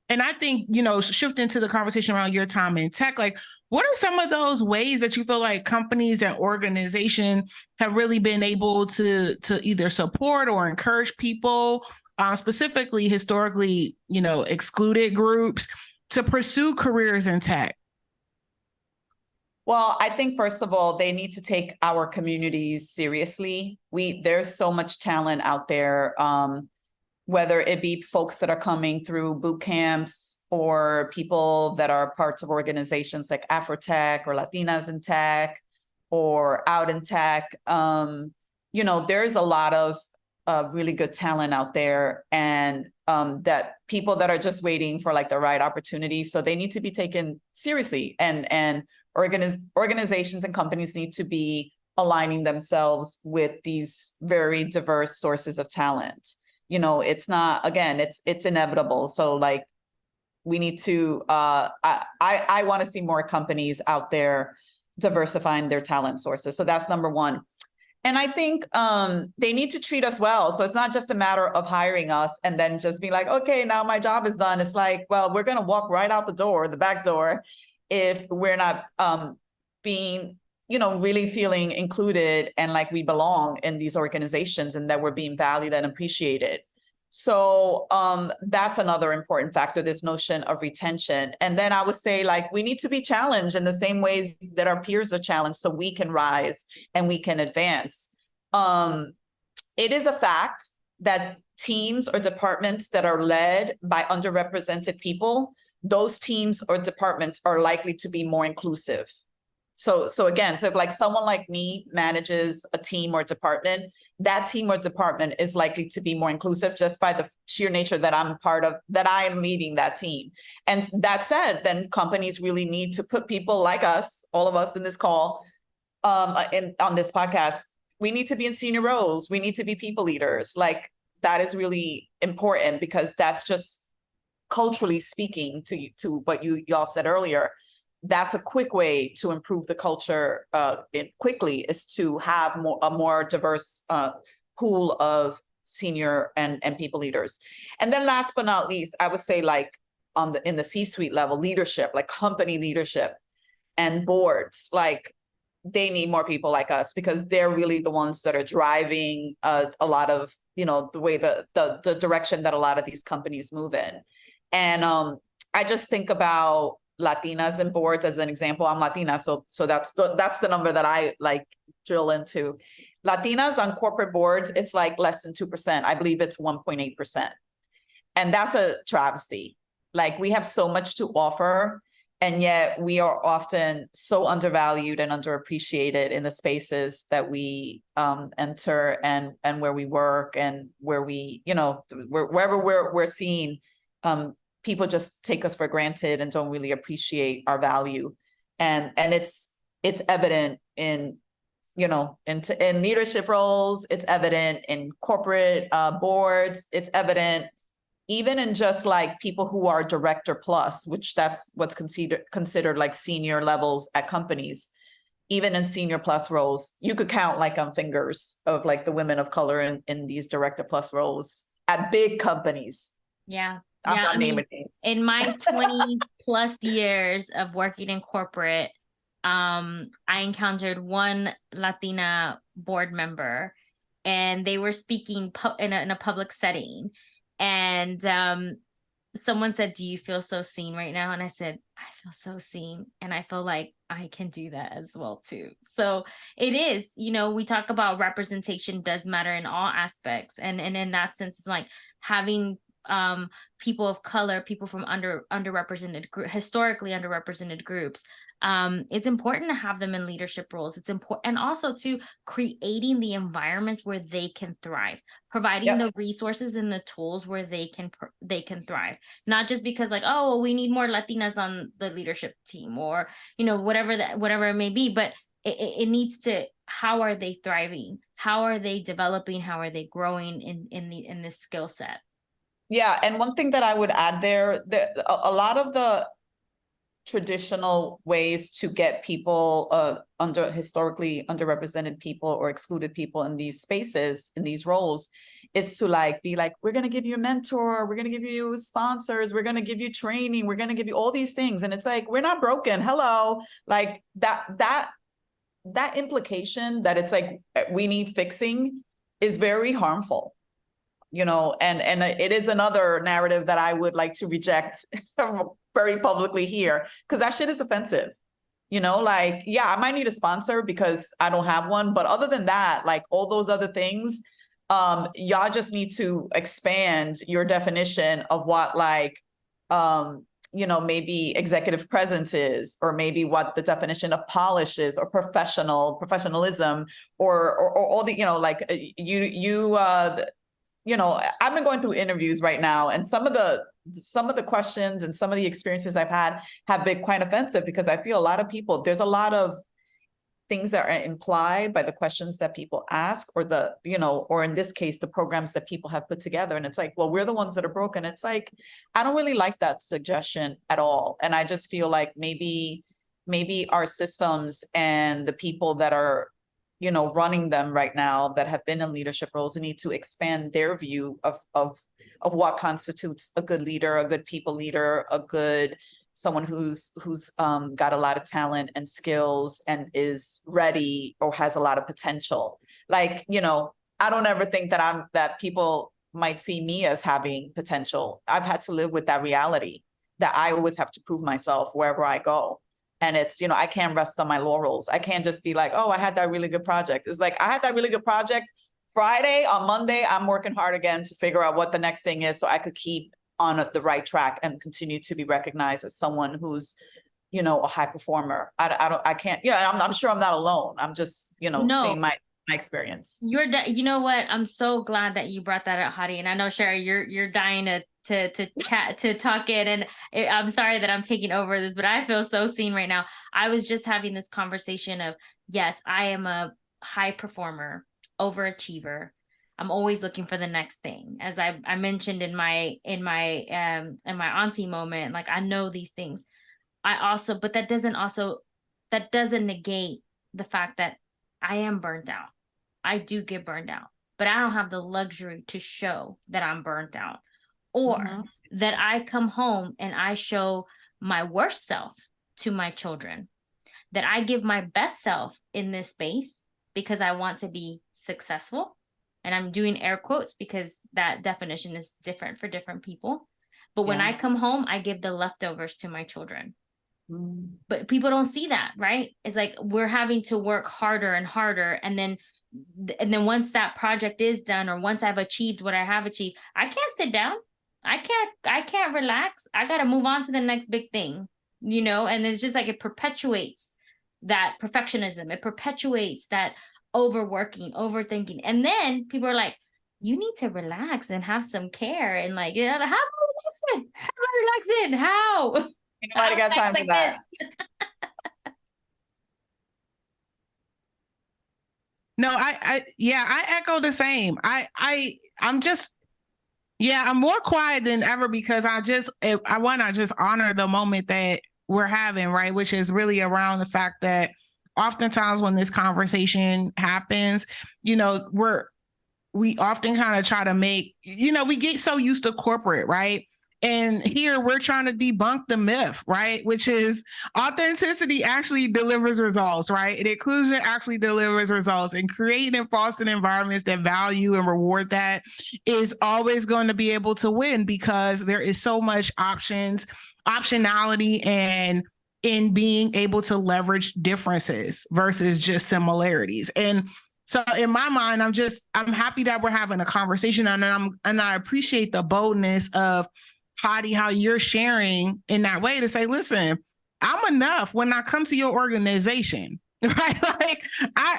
And I think, shifting to the conversation around your time in tech, like what are some of those ways that you feel like companies and organizations have really been able to either support or encourage people, specifically historically, excluded groups, to pursue careers in tech? Well, I think first of all, they need to take our communities seriously. There's so much talent out there, whether it be folks that are coming through boot camps or people that are parts of organizations like Afrotech or Latinas in tech or out in tech. There's a lot of really good talent out there, and that people that are just waiting for like the right opportunity. So they need to be taken seriously, and organizations and companies need to be aligning themselves with these very diverse sources of talent. It's not, again, it's inevitable. So like, we need to, I want to see more companies out there diversifying their talent sources. So that's number one. And I think they need to treat us well. So it's not just a matter of hiring us and then just being like, okay, now my job is done. It's like, well, we're going to walk right out the door, the back door, if we're not being, really feeling included and like we belong in these organizations and that we're being valued and appreciated. So that's another important factor, this notion of retention. And then I would say, like, we need to be challenged in the same ways that our peers are challenged so we can rise and we can advance. It is a fact that teams or departments that are led by underrepresented people, those teams or departments are likely to be more inclusive. So again, so if like someone like me manages a team or department, that team or department is likely to be more inclusive just by the sheer nature that I'm part of, that I am leading that team. And that said, then companies really need to put people like us, all of us in this call, on this podcast, we need to be in senior roles. We need to be people leaders. Like, that is really important, because that's just culturally speaking to what y'all said earlier. That's a quick way to improve the culture quickly, is to have a more diverse pool of senior and people leaders. And then last but not least, I would say, like, in the C-suite level, leadership, like company leadership and boards, like, they need more people like us, because they're really the ones that are driving a lot of, the way the direction that a lot of these companies move in. And I just think about Latinas in boards as an example. I'm Latina, so that's the number that I like drill into. Latinas on corporate boards, it's like less than 2%. I believe it's 1.8%. And that's a travesty. Like, we have so much to offer, and yet we are often so undervalued and underappreciated in the spaces that we enter and where we work and where we, wherever we're seen. People just take us for granted and don't really appreciate our value. And it's evident in, in leadership roles, it's evident in corporate boards, it's evident even in just like people who are director plus, which that's what's considered like senior levels at companies. Even in senior plus roles, you could count like on fingers of like the women of color in these director plus roles at big companies. Yeah. I'm yeah, not I mean, naming names. in my 20 plus years of working in corporate, I encountered one Latina board member, and they were speaking in a public setting, and someone said, "Do you feel so seen right now?" And I said, "I feel so seen, and I feel like I can do that as well too." So it is, we talk about representation does matter in all aspects, and in that sense, it's like having people of color, people from underrepresented historically underrepresented groups. It's important to have them in leadership roles. It's important, and also to creating the environments where they can thrive, providing the resources and the tools where they can thrive. Not just because like, oh, well, we need more Latinas on the leadership team, or whatever it may be, but it needs to. How are they thriving? How are they developing? How are they growing in this skill set? Yeah, and one thing that I would add there, a lot of the traditional ways to get people historically underrepresented people or excluded people in these spaces, in these roles, is to like be like, we're going to give you a mentor, we're going to give you sponsors, we're going to give you training, we're going to give you all these things. And it's like, we're not broken. Hello. Like that implication that it's like we need fixing is very harmful. And it is another narrative that I would like to reject very publicly here, because that shit is offensive. Like, yeah, I might need a sponsor because I don't have one, but other than that, like all those other things, y'all just need to expand your definition of what like, maybe executive presence is, or maybe what the definition of polish is, or professionalism, or all the, I've been going through interviews right now, and some of the questions and some of the experiences I've had have been quite offensive, because I feel there's a lot of things that are implied by the questions that people ask, or or in this case, the programs that people have put together. And it's like, well, we're the ones that are broken. It's like, I don't really like that suggestion at all. And I just feel like maybe our systems and the people that are running them right now that have been in leadership roles need to expand their view of what constitutes a good leader, a good people leader, someone who's got a lot of talent and skills and is ready or has a lot of potential. Like, I don't ever think that people might see me as having potential. I've had to live with that reality that I always have to prove myself wherever I go. And it's, I can't rest on my laurels. I can't just be like, oh, I had that really good project. It's like, I had that really good project. Friday, on Monday, I'm working hard again to figure out what the next thing is, so I could keep on the right track and continue to be recognized as someone who's, a high performer. I can't, I'm sure I'm not alone. I'm just, saying my experience. You know what? I'm so glad that you brought that up, Hady. And I know, Sherry, you're dying to chat, to talk it. And I'm sorry that I'm taking over this, but I feel so seen right now. I was just having this conversation of, yes, I am a high performer, overachiever. I'm always looking for the next thing. As I mentioned in my auntie moment, like, I know these things. But that doesn't negate the fact that I am burnt out. I do get burned out, but I don't have the luxury to show that I'm burnt out, or that I come home and I show my worst self to my children, that I give my best self in this space because I want to be successful. And I'm doing air quotes because that definition is different for different people. But when I come home, I give the leftovers to my children. But people don't see that, right? It's like we're having to work harder and harder. And then once that project is done, or once I've achieved what I have achieved, I can't sit down. I can't relax. I got to move on to the next big thing, you know? And it's just like it perpetuates that perfectionism. It perpetuates that overworking, overthinking. And then people are like, you need to relax and have some care. And like, you know, how am I relaxing? How am I relaxing? How? Nobody got time for that. No, I echo the same. I'm more quiet than ever because I want to just honor the moment that we're having, right? Which is really around the fact that oftentimes when this conversation happens, you know, we often kind of try to make, you know, we get so used to corporate, right? And here we're trying to debunk the myth, right? Which is authenticity actually delivers results, right? And inclusion actually delivers results, and creating and fostering environments that value and reward that is always going to be able to win, because there is so much optionality, and in being able to leverage differences versus just similarities. And so in my mind, I'm happy that we're having a conversation, and I appreciate the boldness of Hady, how you're sharing in that way to say, listen, I'm enough when I come to your organization, right? Like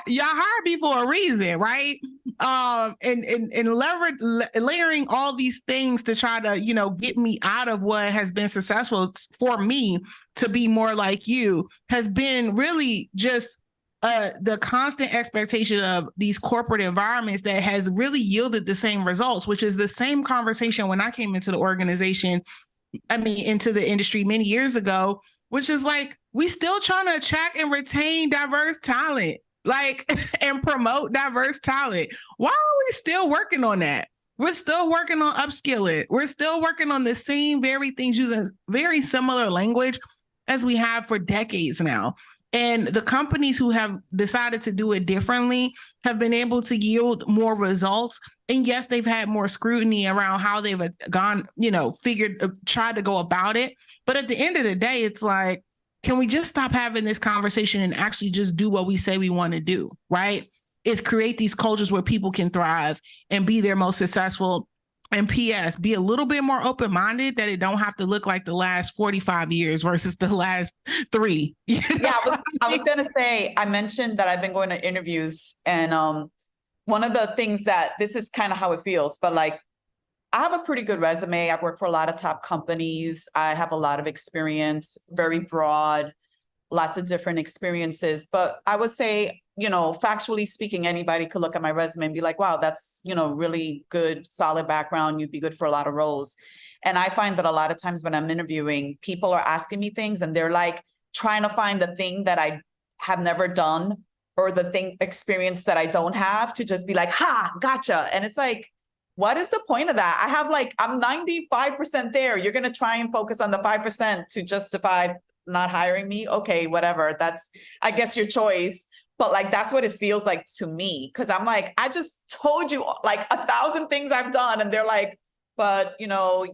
y'all hired me for a reason, right? And layering all these things to try to, you know, get me out of what has been successful for me to be more like you has been really just the constant expectation of these corporate environments that has really yielded the same results, which is the same conversation when I came into the organization, into the industry many years ago, which is like, we still trying to attract and retain diverse talent, like, and promote diverse talent. Why are we still working on that? We're still working on upskilling. We're still working on the same very things, using very similar language as we have for decades now. And the companies who have decided to do it differently have been able to yield more results. And yes, they've had more scrutiny around how they've gone, you know, tried to go about it. But at the end of the day, it's like, can we just stop having this conversation and actually just do what we say we want to do, right? Is create these cultures where people can thrive and be their most successful. And P.S., be a little bit more open-minded, that it don't have to look like the last 45 years versus the last 3. You know? Yeah, I was going to say, I mentioned that I've been going to interviews, and one of the things that, this is kind of how it feels, but like, I have a pretty good resume. I've worked for a lot of top companies. I have a lot of experience, very broad, lots of different experiences. But I would say, you know, factually speaking, anybody could look at my resume and be like, wow, that's, you know, really good, solid background. You'd be good for a lot of roles. And I find that a lot of times when I'm interviewing, people are asking me things and they're like trying to find the thing that I have never done, or the experience that I don't have, to just be like, ha, gotcha. And it's like, what is the point of that? I'm 95% there. You're going to try and focus on the 5% to justify not hiring me. Okay, whatever. That's, I guess, your choice. But like, that's what it feels like to me. Cause I'm like, I just told you like 1,000 things I've done. And they're like, but you know,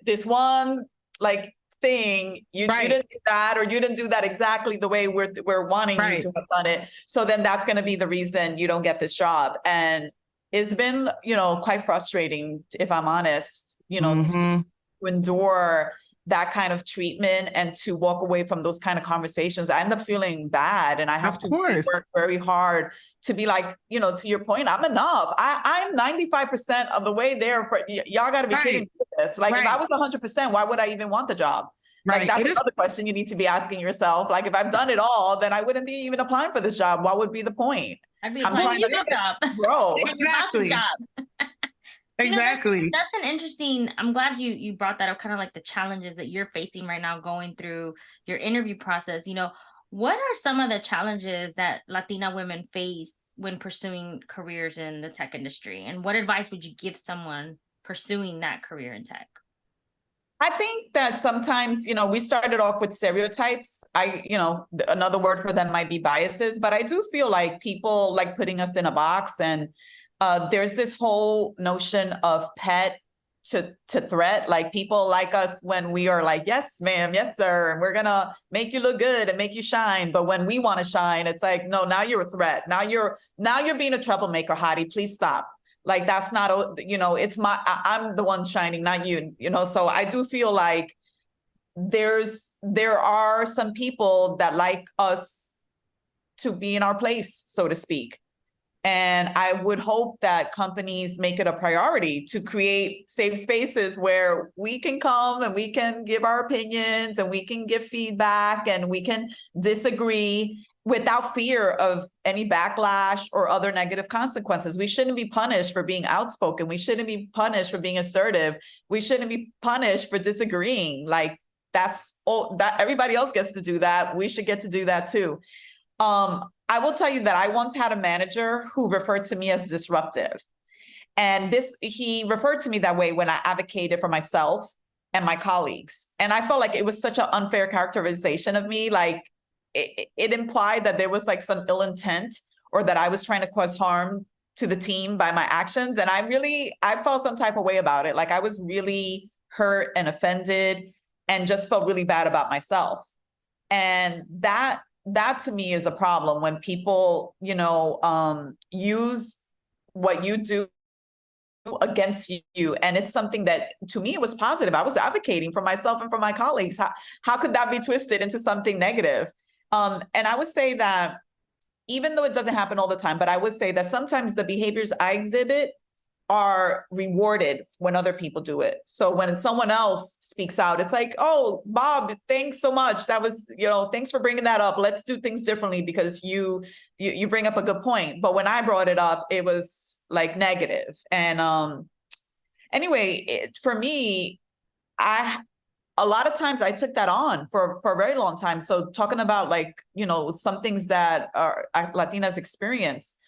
this one like thing, you didn't do that, or you didn't do that exactly the way we're wanting you to have done it. So then that's going to be the reason you don't get this job. And it's been, you know, quite frustrating, if I'm honest, you know, to endure that kind of treatment and to walk away from those kind of conversations. I end up feeling bad, and I have to work very hard to be like, you know, to your point, I'm enough. I'm 95% of the way there. Y'all got to be kidding me with this. Like, if I was 100%, why would I even want the job? Like, that's another question you need to be asking yourself. Like, if I've done it all, then I wouldn't be even applying for this job. What would be the point? I'd be applying for your job. Grow. Exactly. Exactly. You know, that's an interesting, I'm glad you brought that up, kind of like the challenges that you're facing right now going through your interview process. You know, what are some of the challenges that Latina women face when pursuing careers in the tech industry? And what advice would you give someone pursuing that career in tech? I think that sometimes, you know, we started off with stereotypes. You know, another word for them might be biases, but I do feel like people like putting us in a box, and there's this whole notion of pet to threat. Like people like us when we are like, yes, ma'am, yes, sir, and we're gonna make you look good and make you shine. But when we want to shine, it's like, no, now you're a threat. Now you're being a troublemaker, Hady. Please stop. Like that's not, it's I'm the one shining, not you. So I do feel like there are some people that like us to be in our place, so to speak. And I would hope that companies make it a priority to create safe spaces where we can come and we can give our opinions and we can give feedback and we can disagree without fear of any backlash or other negative consequences. We shouldn't be punished for being outspoken. We shouldn't be punished for being assertive. We shouldn't be punished for disagreeing. Like that everybody else gets to do that. We should get to do that too. I will tell you that I once had a manager who referred to me as disruptive. And he referred to me that way when I advocated for myself and my colleagues. And I felt like it was such an unfair characterization of me. Like it implied that there was like some ill intent or that I was trying to cause harm to the team by my actions. And I felt some type of way about it. Like I was really hurt and offended and just felt really bad about myself. And that to me is a problem when people, use what you do against you. And it's something that to me, it was positive. I was advocating for myself and for my colleagues. How could that be twisted into something negative? And I would say that even though it doesn't happen all the time, but I would say that sometimes the behaviors I exhibit are rewarded when other people do it. So when someone else speaks out, it's like, oh, Bob, thanks so much. That was, thanks for bringing that up. Let's do things differently because you bring up a good point. But when I brought it up, it was like negative. And anyway, for me, a lot of times I took that on for a very long time. So talking about like, some things that are Latinas experience,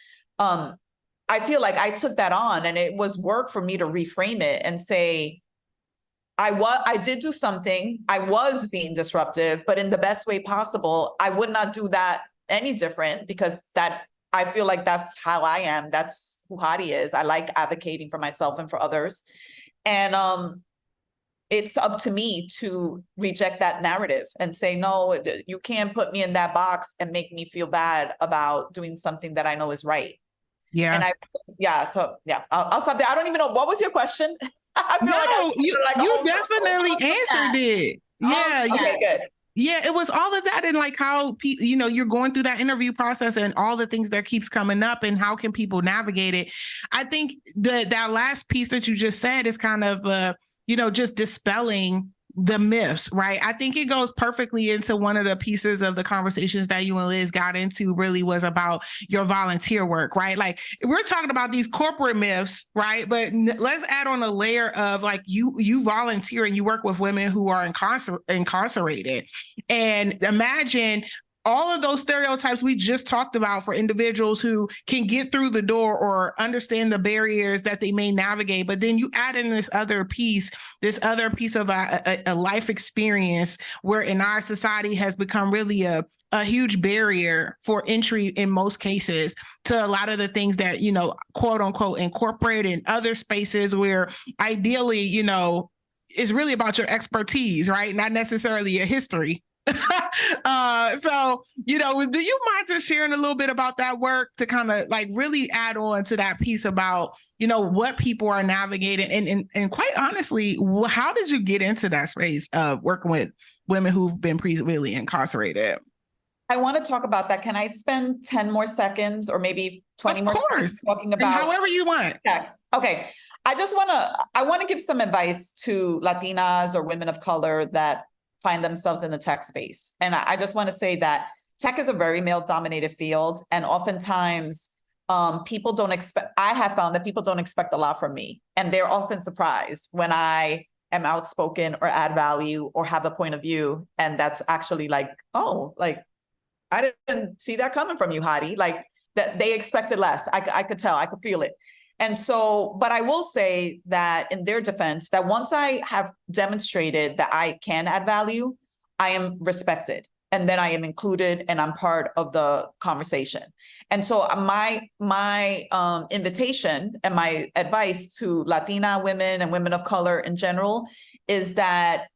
I feel like I took that on and it was work for me to reframe it and say, I did do something. I was being disruptive, but in the best way possible. I would not do that any different because I feel like that's how I am. That's who Hady is. I like advocating for myself and for others. And it's up to me to reject that narrative and say, no, you can't put me in that box and make me feel bad about doing something that I know is right. Yeah. And I'll stop there. I don't even know. What was your question? You definitely answered it. Yeah. Okay, good. Yeah, it was all of that and like how, you're going through that interview process and all the things that keeps coming up and how can people navigate it. I think that last piece that you just said is kind of, just dispelling the myths, right? I think it goes perfectly into one of the pieces of the conversations that you and Liz got into really was about your volunteer work, right? Like we're talking about these corporate myths, right? But let's add on a layer of like you volunteer and you work with women who are incarcerated. And imagine all of those stereotypes we just talked about for individuals who can get through the door or understand the barriers that they may navigate. But then you add in this other piece of a life experience where in our society has become really a huge barrier for entry in most cases to a lot of the things that, quote unquote, incorporate in other spaces where ideally, is really about your expertise, right? Not necessarily your history. So, do you mind just sharing a little bit about that work to kind of like really add on to that piece about, what people are navigating and quite honestly, how did you get into that space of working with women who've been previously incarcerated? I want to talk about that. Can I spend 10 more seconds or maybe 20 more seconds talking about? And however you want. Okay. I want to give some advice to Latinas or women of color that find themselves in the tech space. And I just want to say that tech is a very male-dominated field. And oftentimes I have found that people don't expect a lot from me. And they're often surprised when I am outspoken or add value or have a point of view. And that's actually like, oh, like, I didn't see that coming from you, Hady. Like that they expected less. I could tell, I could feel it. And so, but I will say that in their defense, that once I have demonstrated that I can add value, I am respected. and then I am included and I'm part of the conversation. And so my invitation and my advice to Latina women and women of color in general is that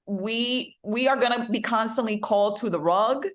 we are going to be constantly called to the rug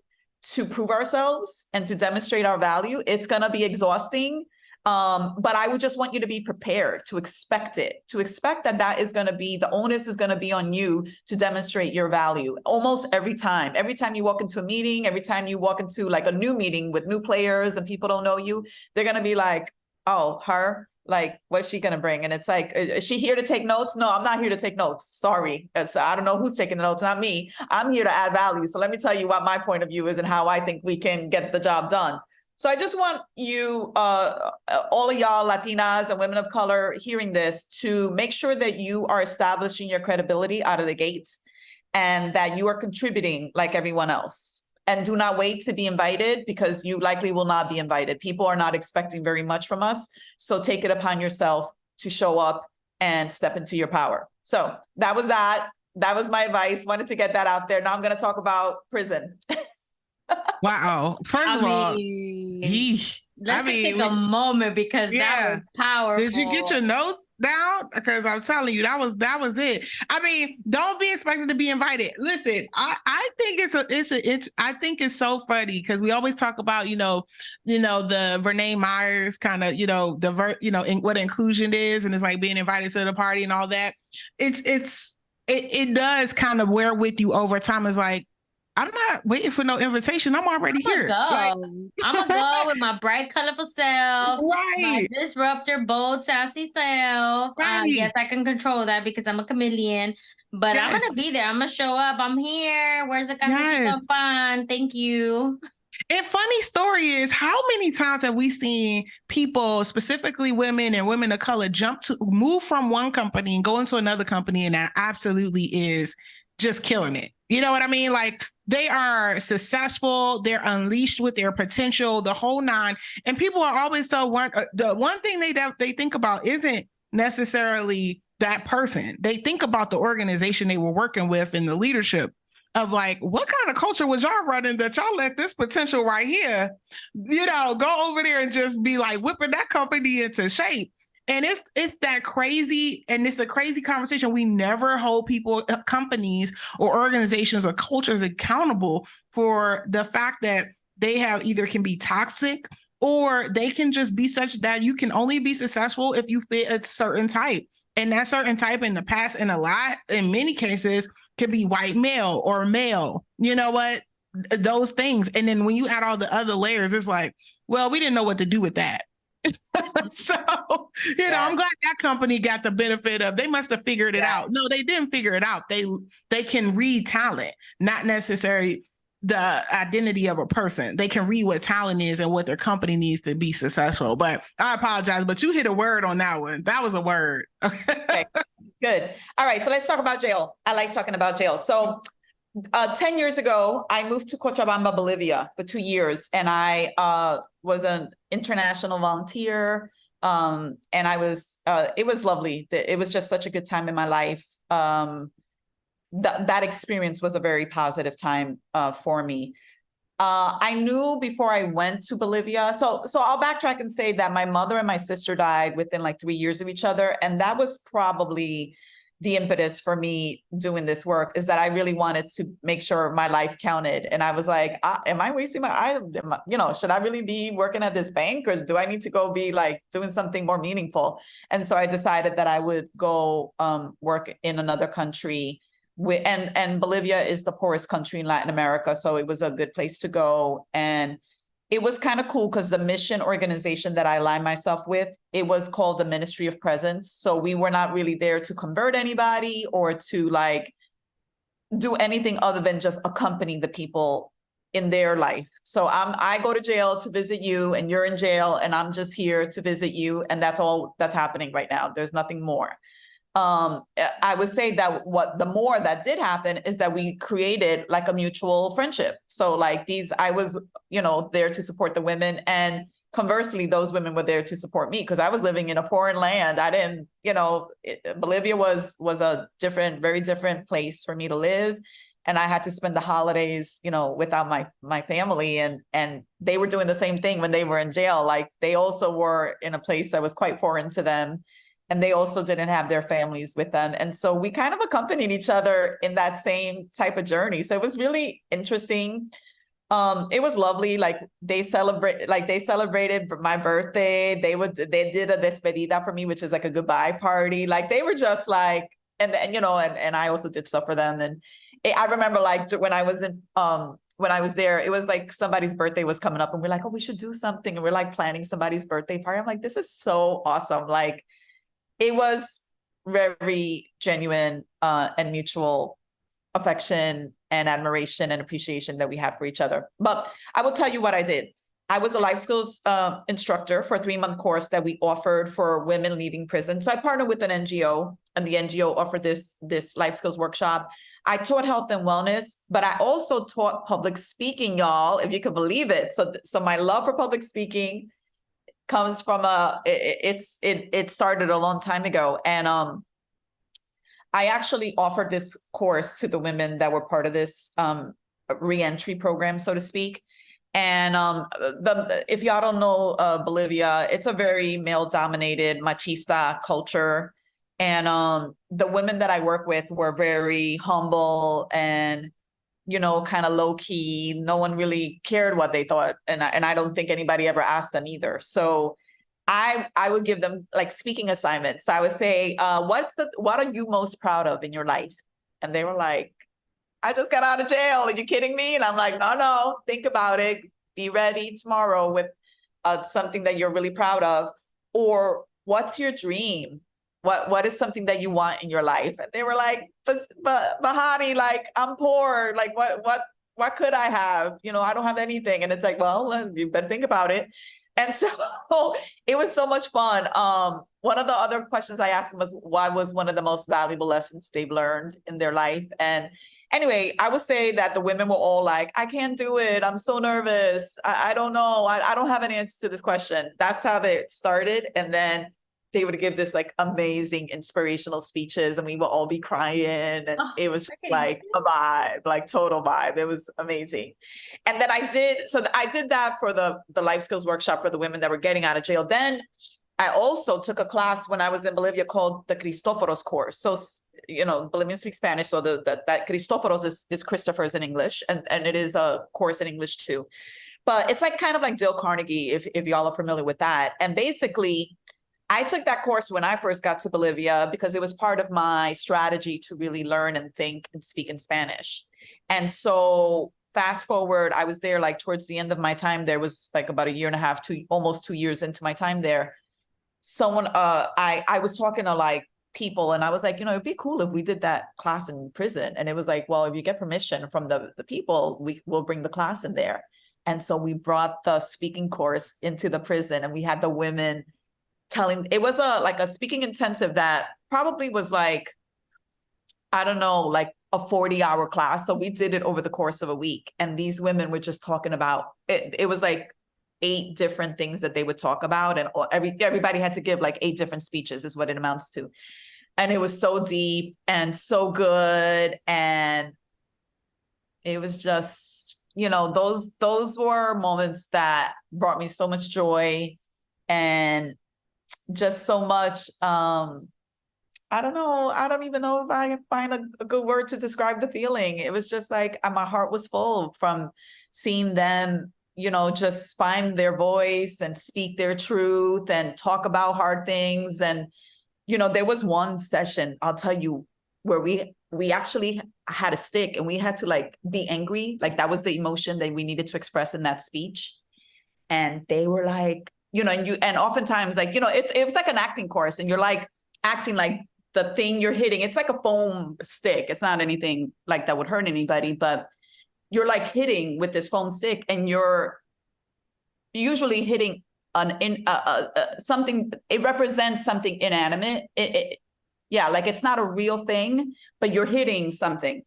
to prove ourselves and to demonstrate our value. It's going to be exhausting. But I would just want you to be prepared to expect it, to expect that is going to be, the onus is going to be on you to demonstrate your value almost every time. Every time you walk into a meeting, every time you walk into like a new meeting with new players and people don't know you, they're going to be like, oh, her, like, what's she going to bring? And it's like, is she here to take notes? No, I'm not here to take notes. Sorry. I don't know who's taking the notes, not me. I'm here to add value. So let me tell you what my point of view is and how I think we can get the job done. So I just want you, all of y'all Latinas and women of color hearing this, to make sure that you are establishing your credibility out of the gate and that you are contributing like everyone else. And do not wait to be invited, because you likely will not be invited. People are not expecting very much from us. So take it upon yourself to show up and step into your power. So that was that. That was my advice. Wanted to get that out there. Now I'm going to talk about prison. Wow. First of all, let's take a moment, because that was powerful. Did you get your notes down? Because I'm telling you, that was it. I mean, don't be expected to be invited. Listen, I think I think it's so funny, because we always talk about, the Renee Myers kind of, what inclusion is, and it's like being invited to the party and all that. It does kind of wear with you over time. It's like, I'm not waiting for no invitation. I'm already here. I'm gonna go with my bright, colorful self, my disruptor, bold, sassy self. Yes, I can control that because I'm a chameleon. But I'm gonna be there. I'm gonna show up. I'm here. Where's the cafecito fun? Thank you. And funny story is, how many times have we seen people, specifically women and women of color, move from one company and go into another company, and that absolutely is just killing it. You know what I mean? Like, they are successful, they're unleashed with their potential, the whole nine. And people are always the one thing they think about isn't necessarily that person. They think about the organization they were working with and the leadership of, like, what kind of culture was y'all running that y'all let this potential right here, go over there and just be like whipping that company into shape. And it's that crazy, and it's a crazy conversation. We never hold people, companies or organizations or cultures accountable for the fact that they have either can be toxic, or they can just be such that you can only be successful if you fit a certain type. And that certain type in the past, in many cases, can be white male or male. You know what? Those things. And then when you add all the other layers, it's like, well, we didn't know what to do with that. So, I'm glad that company got the benefit of, they must have figured it out. No, they didn't figure it out. They can read talent, not necessarily the identity of a person. They can read what talent is and what their company needs to be successful. But I apologize, but you hit a word on that one. That was a word. Okay. Good. All right. So let's talk about jail. I like talking about jail. So 10 years ago, I moved to Cochabamba, Bolivia for 2 years, and I was an international volunteer. And it was lovely. It was just such a good time in my life. That experience was a very positive time for me. I knew before I went to Bolivia. So I'll backtrack and say that my mother and my sister died within like 3 years of each other. And that was probably the impetus for me doing this work, is that I really wanted to make sure my life counted. And I was like, am I wasting should I really be working at this bank, or do I need to go be like doing something more meaningful? And so I decided that I would go work in another country. And Bolivia is the poorest country in Latin America. So it was a good place to go. And it was kind of cool because the mission organization that I aligned myself with, it was called the Ministry of Presence. So we were not really there to convert anybody or to like do anything other than just accompany the people in their life. So I go to jail to visit you, and you're in jail, and I'm just here to visit you. And that's all that's happening right now. There's nothing more. I would say that the more that did happen is that we created like a mutual friendship. So like I was, there to support the women, and conversely, those women were there to support me because I was living in a foreign land. I didn't, Bolivia was a very different place for me to live. and I had to spend the holidays, without my family, and they were doing the same thing when they were in jail. Like, they also were in a place that was quite foreign to them, and they also didn't have their families with them. And so we kind of accompanied each other in that same type of journey. So it was really interesting. It was lovely. Like, they celebrated my birthday. They did a despedida for me, which is like a goodbye party. Like, they were just like, and I also did stuff for them. And I remember, like, when I was there, it was like somebody's birthday was coming up, and we're like, oh, we should do something. And we're like planning somebody's birthday party. I'm like, this is so awesome. Like, it was very genuine and mutual affection and admiration and appreciation that we had for each other. But I will tell you what I did. I was a life skills instructor for a 3-month course that we offered for women leaving prison. So I partnered with an NGO, and the NGO offered this life skills workshop. I taught health and wellness, but I also taught public speaking, y'all, if you could believe it. So my love for public speaking comes from it started a long time ago. And I actually offered this course to the women that were part of this reentry program, so to speak. And if y'all don't know Bolivia, it's a very male-dominated machista culture. And the women that I work with were very humble and, kind of low-key. No one really cared what they thought. And I don't think anybody ever asked them either. So I would give them like speaking assignments. I would say, what are you most proud of in your life? And they were like, I just got out of jail. Are you kidding me? And I'm like, no, think about it. Be ready tomorrow with something that you're really proud of. Or what's your dream? What is something that you want in your life? And they were like, but Hady, like, I'm poor. Like, what could I have? I don't have anything. And it's like, well, you better think about it. And so it was so much fun. One of the other questions I asked them was, what was one of the most valuable lessons they've learned in their life? And anyway, I would say that the women were all like, I can't do it. I'm so nervous. I don't know. I don't have an answer to this question. That's how they started. And then they would give this like amazing inspirational speeches, and we would all be crying, and it was just like a vibe, like total vibe. It was amazing. And then I did that for the life skills workshop for the women that were getting out of jail. Then I also took a class when I was in Bolivia called the Cristoforos course. So, Bolivians speak Spanish. So that Cristoforos is Christopher's in English, and it is a course in English too. But it's like kind of like Dale Carnegie, if y'all are familiar with that. And basically, I took that course when I first got to Bolivia because it was part of my strategy to really learn and think and speak in Spanish. And so fast forward, I was there like towards the end of my time there, was like about a year and a half, almost 2 years into my time there. Someone, I was talking to like people, and I was like, it'd be cool if we did that class in prison. And it was like, well, if you get permission from the people, we'll bring the class in there. And so we brought the speaking course into the prison, and we had the women it was a speaking intensive that probably was like, I don't know, like a 40-hour class. So we did it over the course of a week. And these women were just talking about it. It was like 8 different things that they would talk about. And everybody had to give like 8 different speeches is what it amounts to. And it was so deep and so good. And it was just, those were moments that brought me so much joy and just so much, I don't know. I don't even know if I can find a good word to describe the feeling. It was just like my heart was full from seeing them, just find their voice and speak their truth and talk about hard things. And, there was one session, I'll tell you, where we actually had a stick and we had to like be angry. Like that was the emotion that we needed to express in that speech. And they were like, and oftentimes like, it was like an acting course, and you're like acting like the thing you're hitting. It's like a foam stick. It's not anything like that would hurt anybody, but you're like hitting with this foam stick, and you're usually hitting something. It represents something inanimate. Like it's not a real thing, but you're hitting something.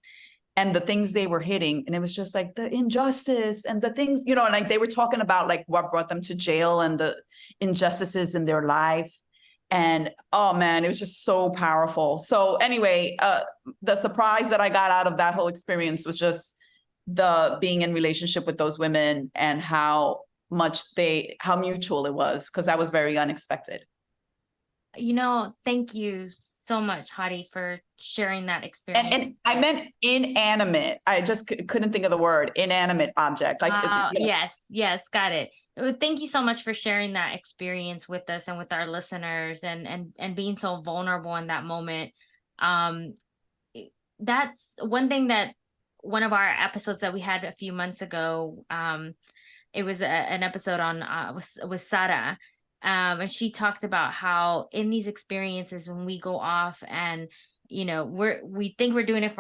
And the things they were hitting, and it was just like the injustice and the things, like they were talking about like what brought them to jail and the injustices in their life. And oh man, it was just so powerful. So anyway, the surprise that I got out of that whole experience was just the being in relationship with those women and how mutual it was, because that was very unexpected. Thank you so much, Hady, for sharing that experience. And I meant inanimate. I just couldn't think of the word inanimate object. Yes, got it. Thank you so much for sharing that experience with us and with our listeners, and being so vulnerable in that moment. That's one thing that one of our episodes that we had a few months ago. It was an episode on with Sara. And she talked about how in these experiences, when we go off and, we think we're doing it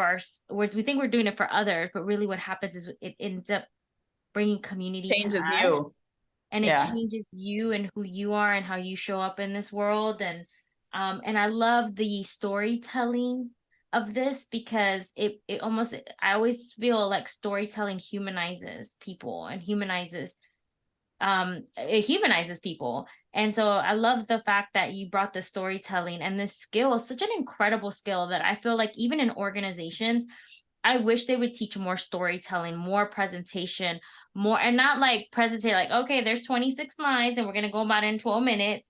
we think we're doing it for others, but really what happens is it ends up bringing community changes to us, you. and it changes you and who you are and how you show up in this world. And I love the storytelling of this, because it almost, I always feel like storytelling humanizes people and it humanizes people. And so I love the fact that you brought the storytelling, and this skill is such an incredible skill that I feel like even in organizations, I wish they would teach more storytelling, more presentation, more, and not like presentate like, okay, there's 26 slides and we're going to go about it in 12 minutes.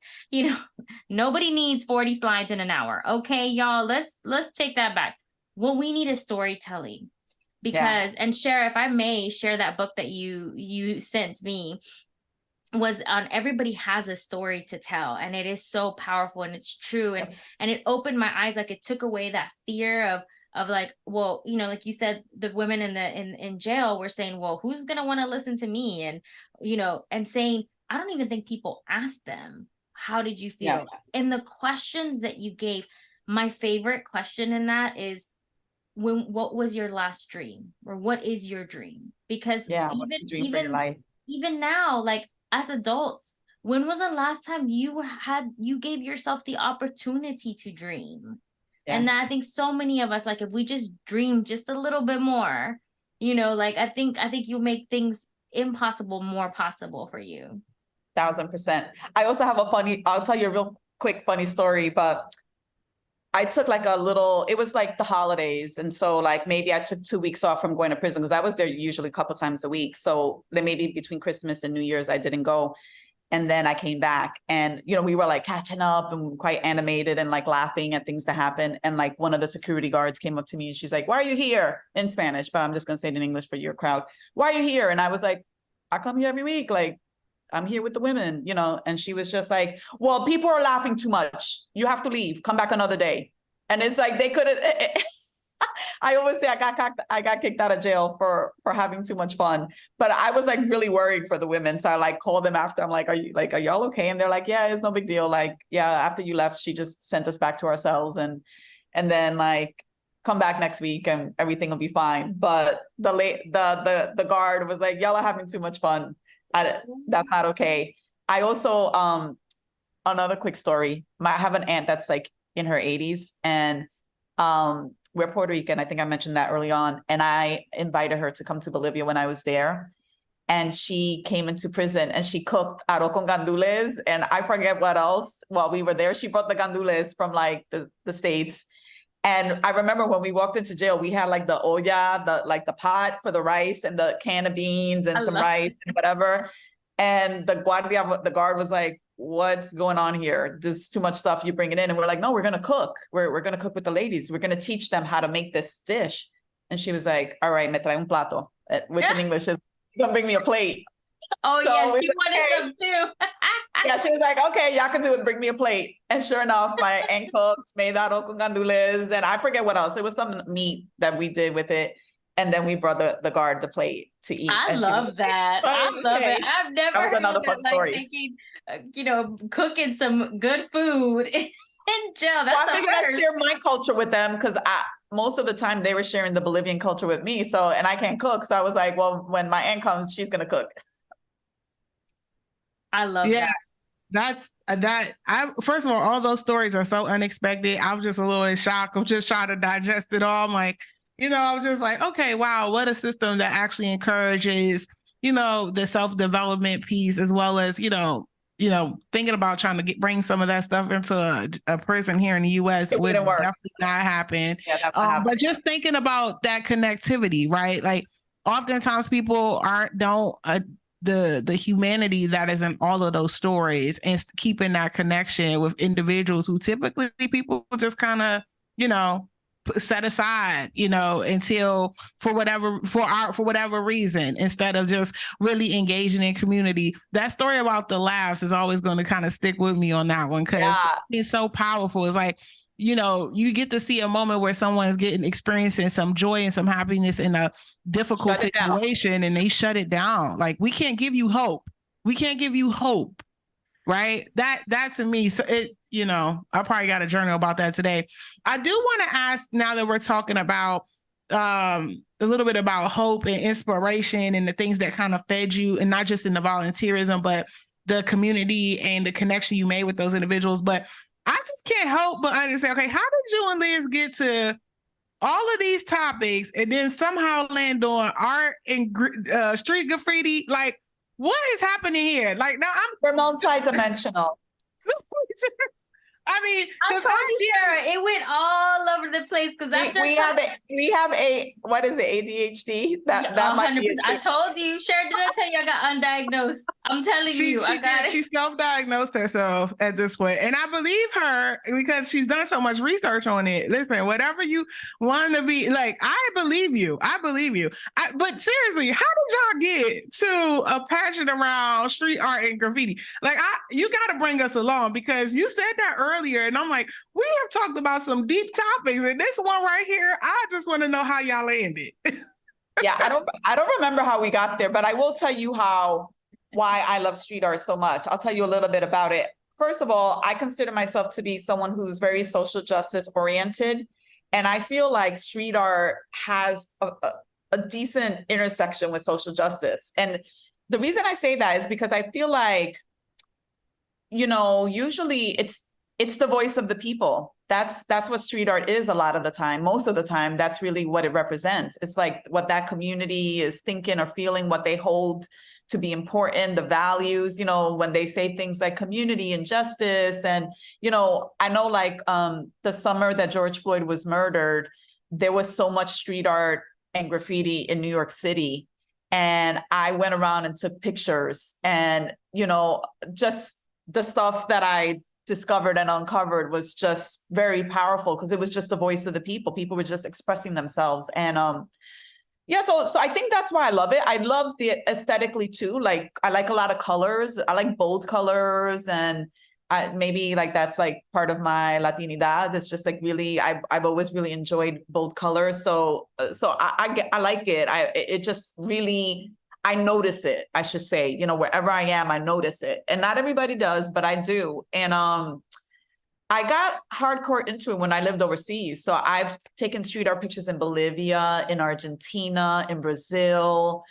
Nobody needs 40 slides in an hour. Okay, y'all, let's take that back. What we need is storytelling. Because, and Shara, if I may share that book that you sent me, was on Everybody Has a Story to Tell, and it is so powerful, and it's true, and it opened my eyes. Like, it took away that fear of like, well, like you said, the women in jail were saying, well, who's gonna want to listen to me? And and saying, I don't even think people asked them, how did you feel? Yes. And the questions that you gave, my favorite question in that is, what was your last dream, or what is your dream? Because even now, like, as adults, when was the last time you gave yourself the opportunity to dream? And I think so many of us, like, if we just dream just a little bit more, like, I think you make things impossible more possible for you. 1,000%. I also have I'll tell you a real quick funny story, but I took like it was like the holidays. And so like maybe I took 2 weeks off from going to prison, because I was there usually a couple times a week. So then maybe between Christmas and New Year's, I didn't go. And then I came back, and, we were like catching up and quite animated and like laughing at things that happened. And like one of the security guards came up to me and she's like, why are you here? In Spanish, but I'm just going to say it in English for your crowd. Why are you here? And I was like, I come here every week. Like, I'm here with the women, and she was just like, well, people are laughing too much. You have to leave, come back another day. And it's like, they couldn't, I always say I got kicked out of jail for having too much fun, but I was like really worried for the women. So I like called them after. I'm like, are y'all okay? And they're like, yeah, it's no big deal. Like, yeah, after you left, she just sent us back to ourselves, and then like, come back next week and everything will be fine. But the guard was like, y'all are having too much fun. That's not okay. I also, another quick story. I have an aunt that's like in her 80s, and we're Puerto Rican. I think I mentioned that early on. And I invited her to come to Bolivia when I was there. And she came into prison and she cooked arroz con gandules, and I forget what else while we were there. She brought the gandules from like the States. And I remember when we walked into jail, we had like the olla, the pot for the rice, and the can of beans and some rice and whatever. And the guard was like, what's going on here? There's too much stuff, you bring it in. And we're like, no, we're going to cook. We're going to cook with the ladies. We're going to teach them how to make this dish. And she was like, all right, me trae un plato, which in English is, you're going to bring me a plate. Oh, so yeah, she wanted some too. Yeah, she was like, okay, y'all can do it. Bring me a plate. And sure enough, my aunt cooked, made arroz con gandules, and I forget what else. It was some meat that we did with it. And then we brought the guard the plate to eat. I love that. I love it. I've never heard another fun story. Thinking, cooking some good food in jail. That's I figured I'd share my culture with them, because most of the time they were sharing the Bolivian culture with me. So, and I can't cook. So I was like, well, when my aunt comes, she's going to cook. I love that. That's first of all those stories are so unexpected. I was just a little in shock. I'm just trying to digest it all. I'm like, I was just like, okay, wow, what a system that actually encourages, the self-development piece, as well as, thinking about trying to bring some of that stuff into a prison here in the U.S. It would wouldn't work. definitely not happen. Yeah, that's not happening. But just thinking about that connectivity, right? Like oftentimes people don't the humanity that is in all of those stories, and keeping that connection with individuals who typically people just kind of, set aside, until for whatever reason, instead of just really engaging in community. That story about the laughs is always going to kind of stick with me on that one, because it's so powerful. It's like, you get to see a moment where someone's experiencing some joy and some happiness in a difficult situation, and they shut it down. Like, we can't give you hope. We can't give you hope. Right. That to me. So I probably got a journal about that today. I do want to ask, now that we're talking about a little bit about hope and inspiration and the things that kind of fed you, and not just in the volunteerism, but the community and the connection you made with those individuals. But I just can't help but understand, okay, how did you and Liz get to all of these topics and then somehow land on art and street graffiti? Like, what is happening here? Like, now we're multidimensional. I mean, I'm pretty sure it went all over the place, because we have a what is it, ADHD? That might be. I told you, Sherry, did I tell you I got undiagnosed? I'm telling you, I got it. She self-diagnosed herself at this point, and I believe her because she's done so much research on it. Listen, whatever you want to be, like, I believe you. But seriously, how did y'all get to a passion around street art and graffiti? Like, you got to bring us along, because you said that earlier, and I'm like, we have talked about some deep topics, and this one right here, I just want to know how y'all landed. Yeah, I don't remember how we got there, but I will tell you why I love street art so much. I'll tell you a little bit about it. First of all, I consider myself to be someone who's very social justice oriented, and I feel like street art has a decent intersection with social justice. And the reason I say that is because I feel like, usually it's the voice of the people. That's what street art is a lot of the time. Most of the time, that's really what it represents. It's like what that community is thinking or feeling, what they hold to be important, the values, when they say things like community and justice. And, I know, like, the summer that George Floyd was murdered, there was so much street art and graffiti in New York City. And I went around and took pictures, and, just the stuff that I discovered and uncovered was just very powerful, because it was just the voice of the people. People were just expressing themselves. And so I think that's why I love it. I love the aesthetically too. Like, I like a lot of colors. I like bold colors, and maybe like that's like part of my Latinidad. It's just like really, I've always really enjoyed bold colors. So I like it. It just really, I notice it, I should say, wherever I am, I notice it. And not everybody does, but I do. And I got hardcore into it when I lived overseas. So I've taken street art pictures in Bolivia, in Argentina, in Brazil.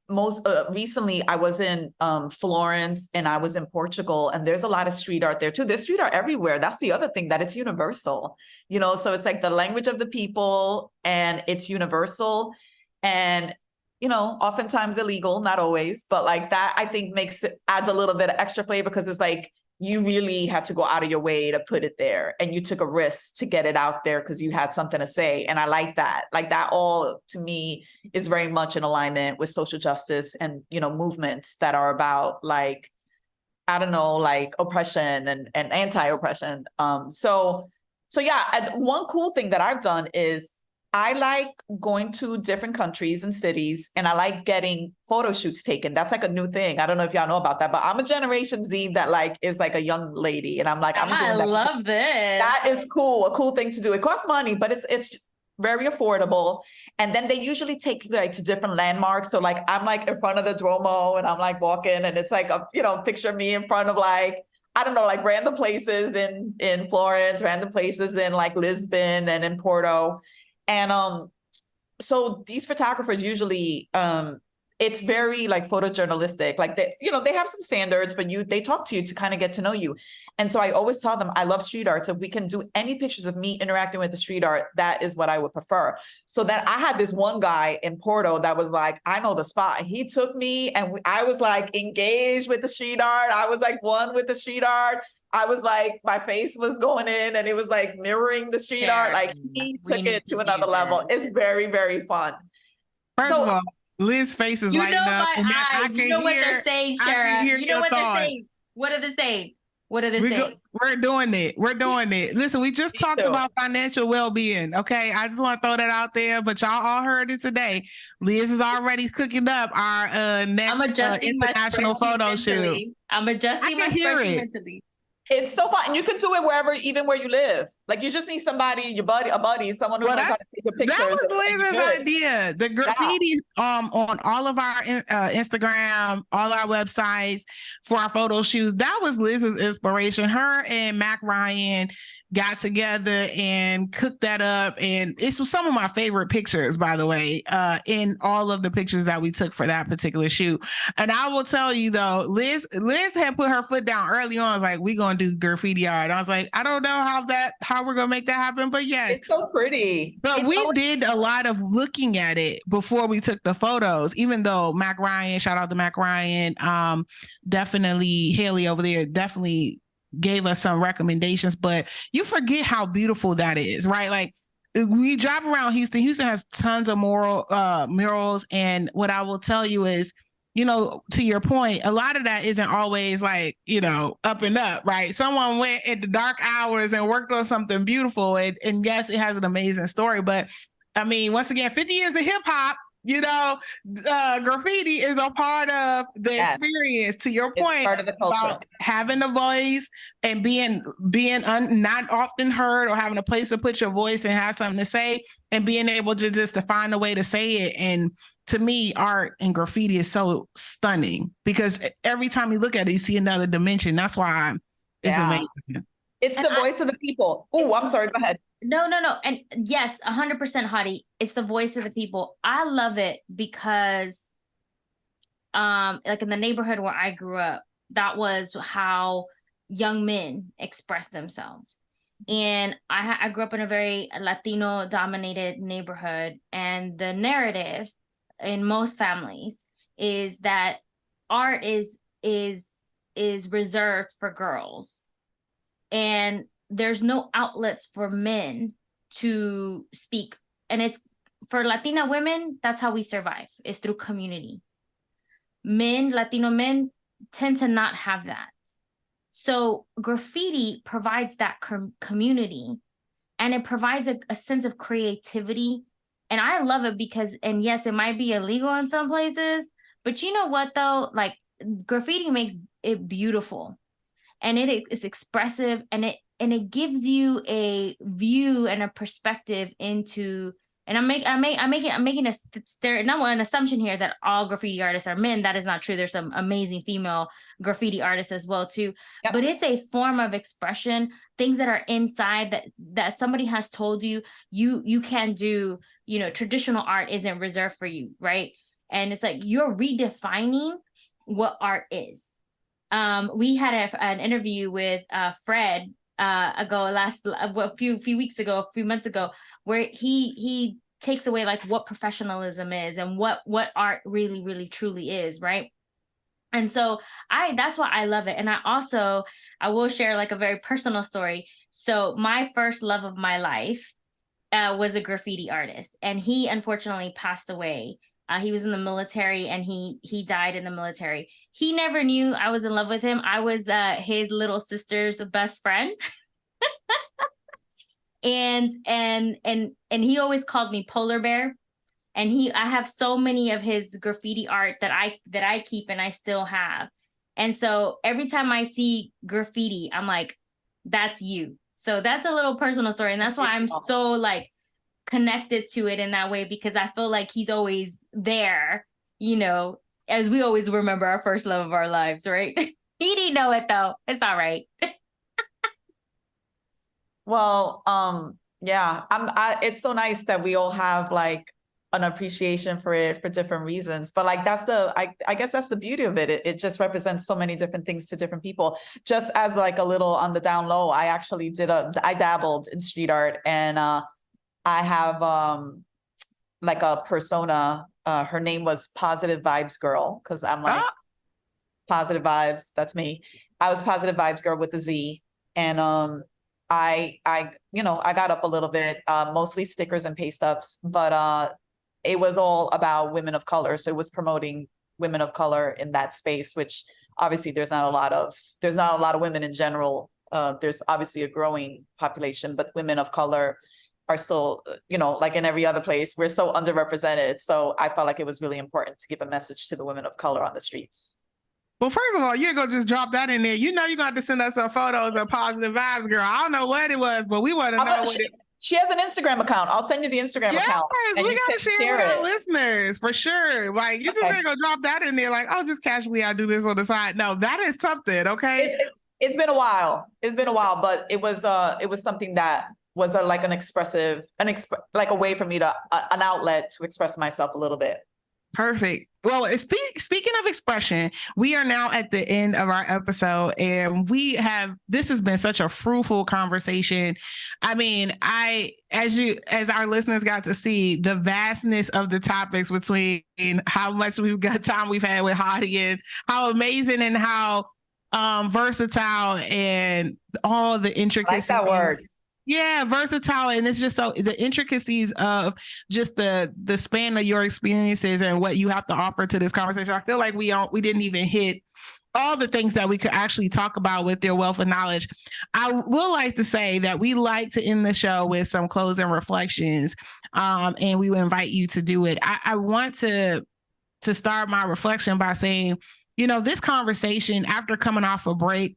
Most recently, I was in Florence, and I was in Portugal, and there's a lot of street art there too. There's street art everywhere. That's the other thing, that it's universal, so it's like the language of the people, and it's universal. And oftentimes illegal, not always, but like that, I think adds a little bit of extra flavor, because it's like you really had to go out of your way to put it there, and you took a risk to get it out there because you had something to say. And I like that. Like, that all to me is very much in alignment with social justice and, movements that are about, like, I don't know, like oppression and anti-oppression. So yeah, one cool thing that I've done is I like going to different countries and cities, and I like getting photo shoots taken. That's like a new thing. I don't know if y'all know about that, but I'm a Generation Z that like is like a young lady, and I'm like, I'm doing that. I love this. That is cool. A cool thing to do. It costs money, but it's very affordable. And then they usually take you like to different landmarks. So like, I'm like in front of the Duomo, and I'm like walking, and it's like a picture of me in front of like, I don't know, like random places in Florence, random places in like Lisbon and in Porto. And so these photographers usually, it's very like photojournalistic. Like they, you know, they have some standards, but they talk to you to kind of get to know you. And so I always tell them, I love street art. So if we can do any pictures of me interacting with the street art, that is what I would prefer. So then I had this one guy in Porto that was like, I know the spot. He took me and I was like engaged with the street art. I was like one with the street art. I was like, my face was going in and it was like mirroring the street art. Like he took it to another level. It's very, very fun. First of all, Liz's face is lighting up. You know my eyes. You know what they're saying, Shara. You know what they're saying. What are they saying? What are they saying? We're doing it. We're doing it. Listen, we just talked about financial well-being. Okay. I just want to throw that out there, but y'all all heard it today. Liz is already cooking up our next international photo shoot. I'm adjusting my spreadsheet mentally. It's so fun. And you can do it wherever, even where you live. Like you just need somebody, your buddy, a buddy, someone who knows how to take your pictures. That was Liz's idea. The graffiti on all of our Instagram, all our websites for our photo shoots. That was Liz's inspiration. Her and Mac Ryan got together and cooked that up. And it's some of my favorite pictures, by the way, in all of the pictures that we took for that particular shoot. And I will tell you though, Liz had put her foot down early on. I was like, we're going to do graffiti art. I was like, I don't know how we're going to make that happen, but yes. It's so pretty. But we did a lot of looking at it before we took the photos, even though Mac Ryan, shout out to Mac Ryan, definitely Haley over there, definitely gave us some recommendations, but you forget how beautiful that is, right? Like we drive around Houston. Houston has tons of murals. And what I will tell you is, you know, to your point, a lot of that isn't always like, you know, up and up, right? Someone went at the dark hours and worked on something beautiful. And yes, it has an amazing story, but I mean, once again, 50 years of hip hop, you know, graffiti is a part of the experience. To your point, part of the culture. About having a voice and being not often heard, or having a place to put your voice and have something to say, and being able to just to find a way to say it. And to me, art and graffiti is so stunning because every time you look at it, you see another dimension. That's why it's amazing. It's the voice of the people. Oh, I'm sorry. Go ahead. No. And yes, 100% Hady. It's the voice of the people. I love it because, like in the neighborhood where I grew up, that was how young men express themselves. And I grew up in a very Latino dominated neighborhood. And the narrative in most families is that art is reserved for girls. And there's no outlets for men to speak. And it's for Latina women, that's how we survive, is through community. Latino men tend to not have that. So graffiti provides that community, and it provides a sense of creativity. And I love it because, and yes, it might be illegal in some places, but you know what though? Like graffiti makes it beautiful. And it is expressive, and it gives you a view and a perspective into. And I'm making an assumption here that all graffiti artists are men. That is not true. There's some amazing female graffiti artists as well too. Yep. But it's a form of expression. Things that are inside that somebody has told you can't do. You know, traditional art isn't reserved for you, right? And it's like you're redefining what art is. We had an interview with Fred a few months ago, where he takes away like what professionalism is and what art really, really, truly is, right? And so that's why I love it. And I will share like a very personal story. So my first love of my life was a graffiti artist, and he unfortunately passed away. He was in the military, and he died in the military. He never knew I was in love with him. I was his little sister's best friend. and he always called me Polar Bear. And I have so many of his graffiti art that I keep and I still have. And so every time I see graffiti, I'm like, that's you. So that's a little personal story. And that's why I'm so like connected to it in that way, because I feel like he's always there, you know, as we always remember our first love of our lives, right? He didn't know it though. It's all right. Well, yeah, it's so nice that we all have like an appreciation for it for different reasons. But like I guess that's the beauty of it. It just represents so many different things to different people. Just as like a little on the down low, I actually I dabbled in street art, and I have like a persona. Her name was Positive Vibes Girl, because I'm like positive vibes. That's me. I was Positive Vibes Girl with a Z, and I got up a little bit, mostly stickers and paste ups, but it was all about women of color. So it was promoting women of color in that space, which obviously there's not a lot of women in general. There's obviously a growing population, but women of color are still, like in every other place, we're so underrepresented. So I felt like it was really important to give a message to the women of color on the streets. Well, first of all, you're going to just drop that in there. You're going to have to send us some photos of Positive Vibes Girl. I don't know what it was, but we want to know what she has an Instagram account. I'll send you the Instagram account. Yes, we got to share with our listeners for sure. Like, you just ain't going to drop that in there like, oh, just casually, I do this on the side. No, that is something, okay? It's been a while. It's been a while, but it was something that was like like a way for me to, an outlet to express myself a little bit. Perfect. Well, speaking of expression, we are now at the end of our episode, and this has been such a fruitful conversation. I mean, as our listeners got to see, the vastness of the topics between how much time we've had with Hady, and how amazing and how versatile, and all the intricacies. I like that word. Yeah, versatile. And it's just so the intricacies of just the span of your experiences and what you have to offer to this conversation. I feel like we didn't even hit all the things that we could actually talk about with your wealth of knowledge. I will like to say that we like to end the show with some closing reflections, and we will invite you to do it. I want to start my reflection by saying, this conversation, after coming off a break,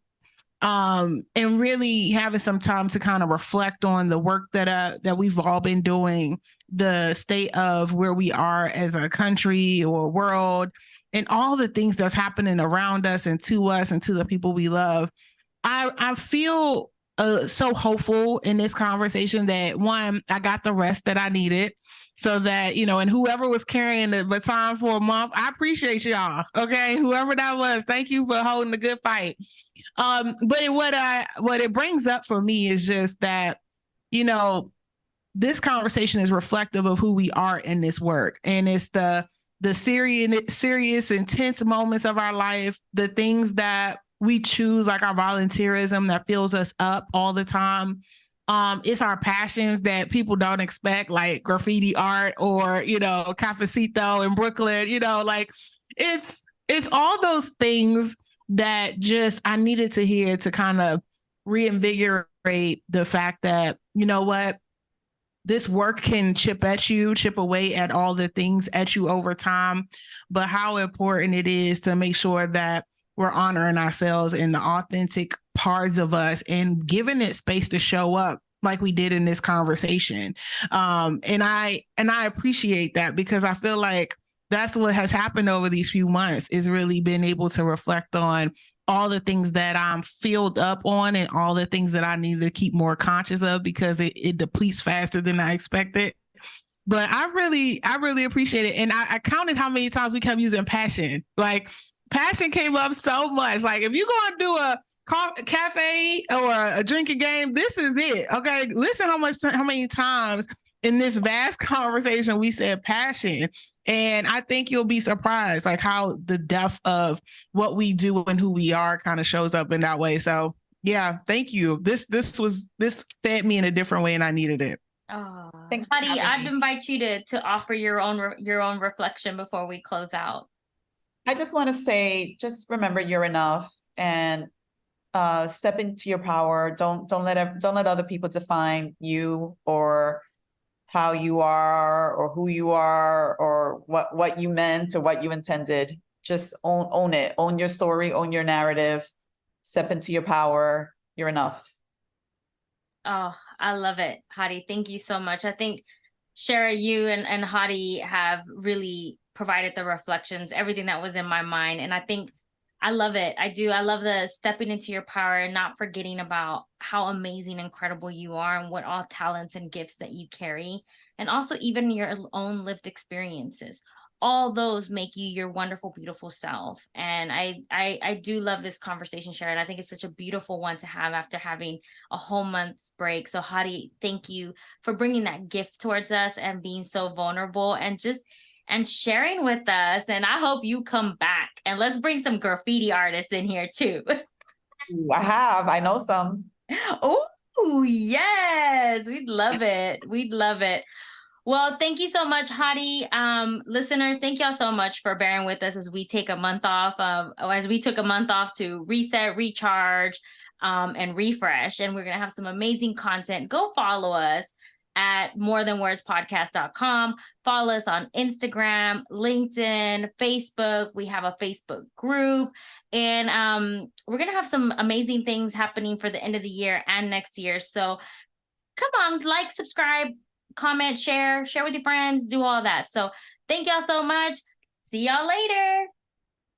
and really having some time to kind of reflect on the work that we've all been doing, the state of where we are as a country or world, and all the things that's happening around us and to the people we love. I feel so hopeful in this conversation that, one, I got the rest that I needed, so that, and whoever was carrying the baton for a month, I appreciate y'all. Okay. Whoever that was, thank you for holding the good fight. But what it brings up for me is just that, this conversation is reflective of who we are in this work. And it's the serious, intense moments of our life, the things that we choose, like our volunteerism that fills us up all the time. It's our passions that people don't expect, like graffiti art or, cafecito in Brooklyn, like it's all those things that just I needed to hear to kind of reinvigorate the fact that, this work can chip away at all the things at you over time, but how important it is to make sure that we're honoring ourselves in the authentic parts of us and giving it space to show up like we did in this conversation. And I appreciate that, because I feel like that's what has happened over these few months, is really been able to reflect on all the things that I'm filled up on and all the things that I need to keep more conscious of, because it depletes faster than I expected. But I really appreciate it. And I counted how many times we kept using passion. Like, passion came up so much. Like, if you're going to do a cafe or a drinking game, this is it. Okay. Listen how many times in this vast conversation we said passion. And I think you'll be surprised, like, how the depth of what we do and who we are kind of shows up in that way. So yeah, thank you. This fed me in a different way, and I needed it. Oh, thanks. Hady, I'd invite you to offer your own reflection before we close out. I just want to say, just remember you're enough, and step into your power. Don't let other people define you or how you are or who you are or what you meant or what you intended. Just own it. Own your story, own your narrative, step into your power. You're enough. Oh, I love it, Hady. Thank you so much. I think, Shara, you and Hady have really provided the reflections, everything that was in my mind. And I think I love it. I do. I love the stepping into your power and not forgetting about how amazing, incredible you are and what all talents and gifts that you carry. and also even your own lived experiences. All those make you your wonderful, beautiful self. And I do love this conversation, Sharon. I think it's such a beautiful one to have after having a whole month's break. So Hady, thank you for bringing that gift towards us and being so vulnerable and sharing with us. And I hope you come back, and let's bring some graffiti artists in here too. I know some. Oh, yes. We'd love it. We'd love it. Well, thank you so much, Hady. Listeners, thank y'all so much for bearing with us as we take a month off, as we took a month off to reset, recharge, and refresh. And we're going to have some amazing content. Go follow us at morethanwordspodcast.com. Follow us on Instagram, LinkedIn, Facebook. We have a Facebook group. And we're going to have some amazing things happening for the end of the year and next year. So come on, like, subscribe, comment, share with your friends, do all that. So thank y'all so much. See y'all later.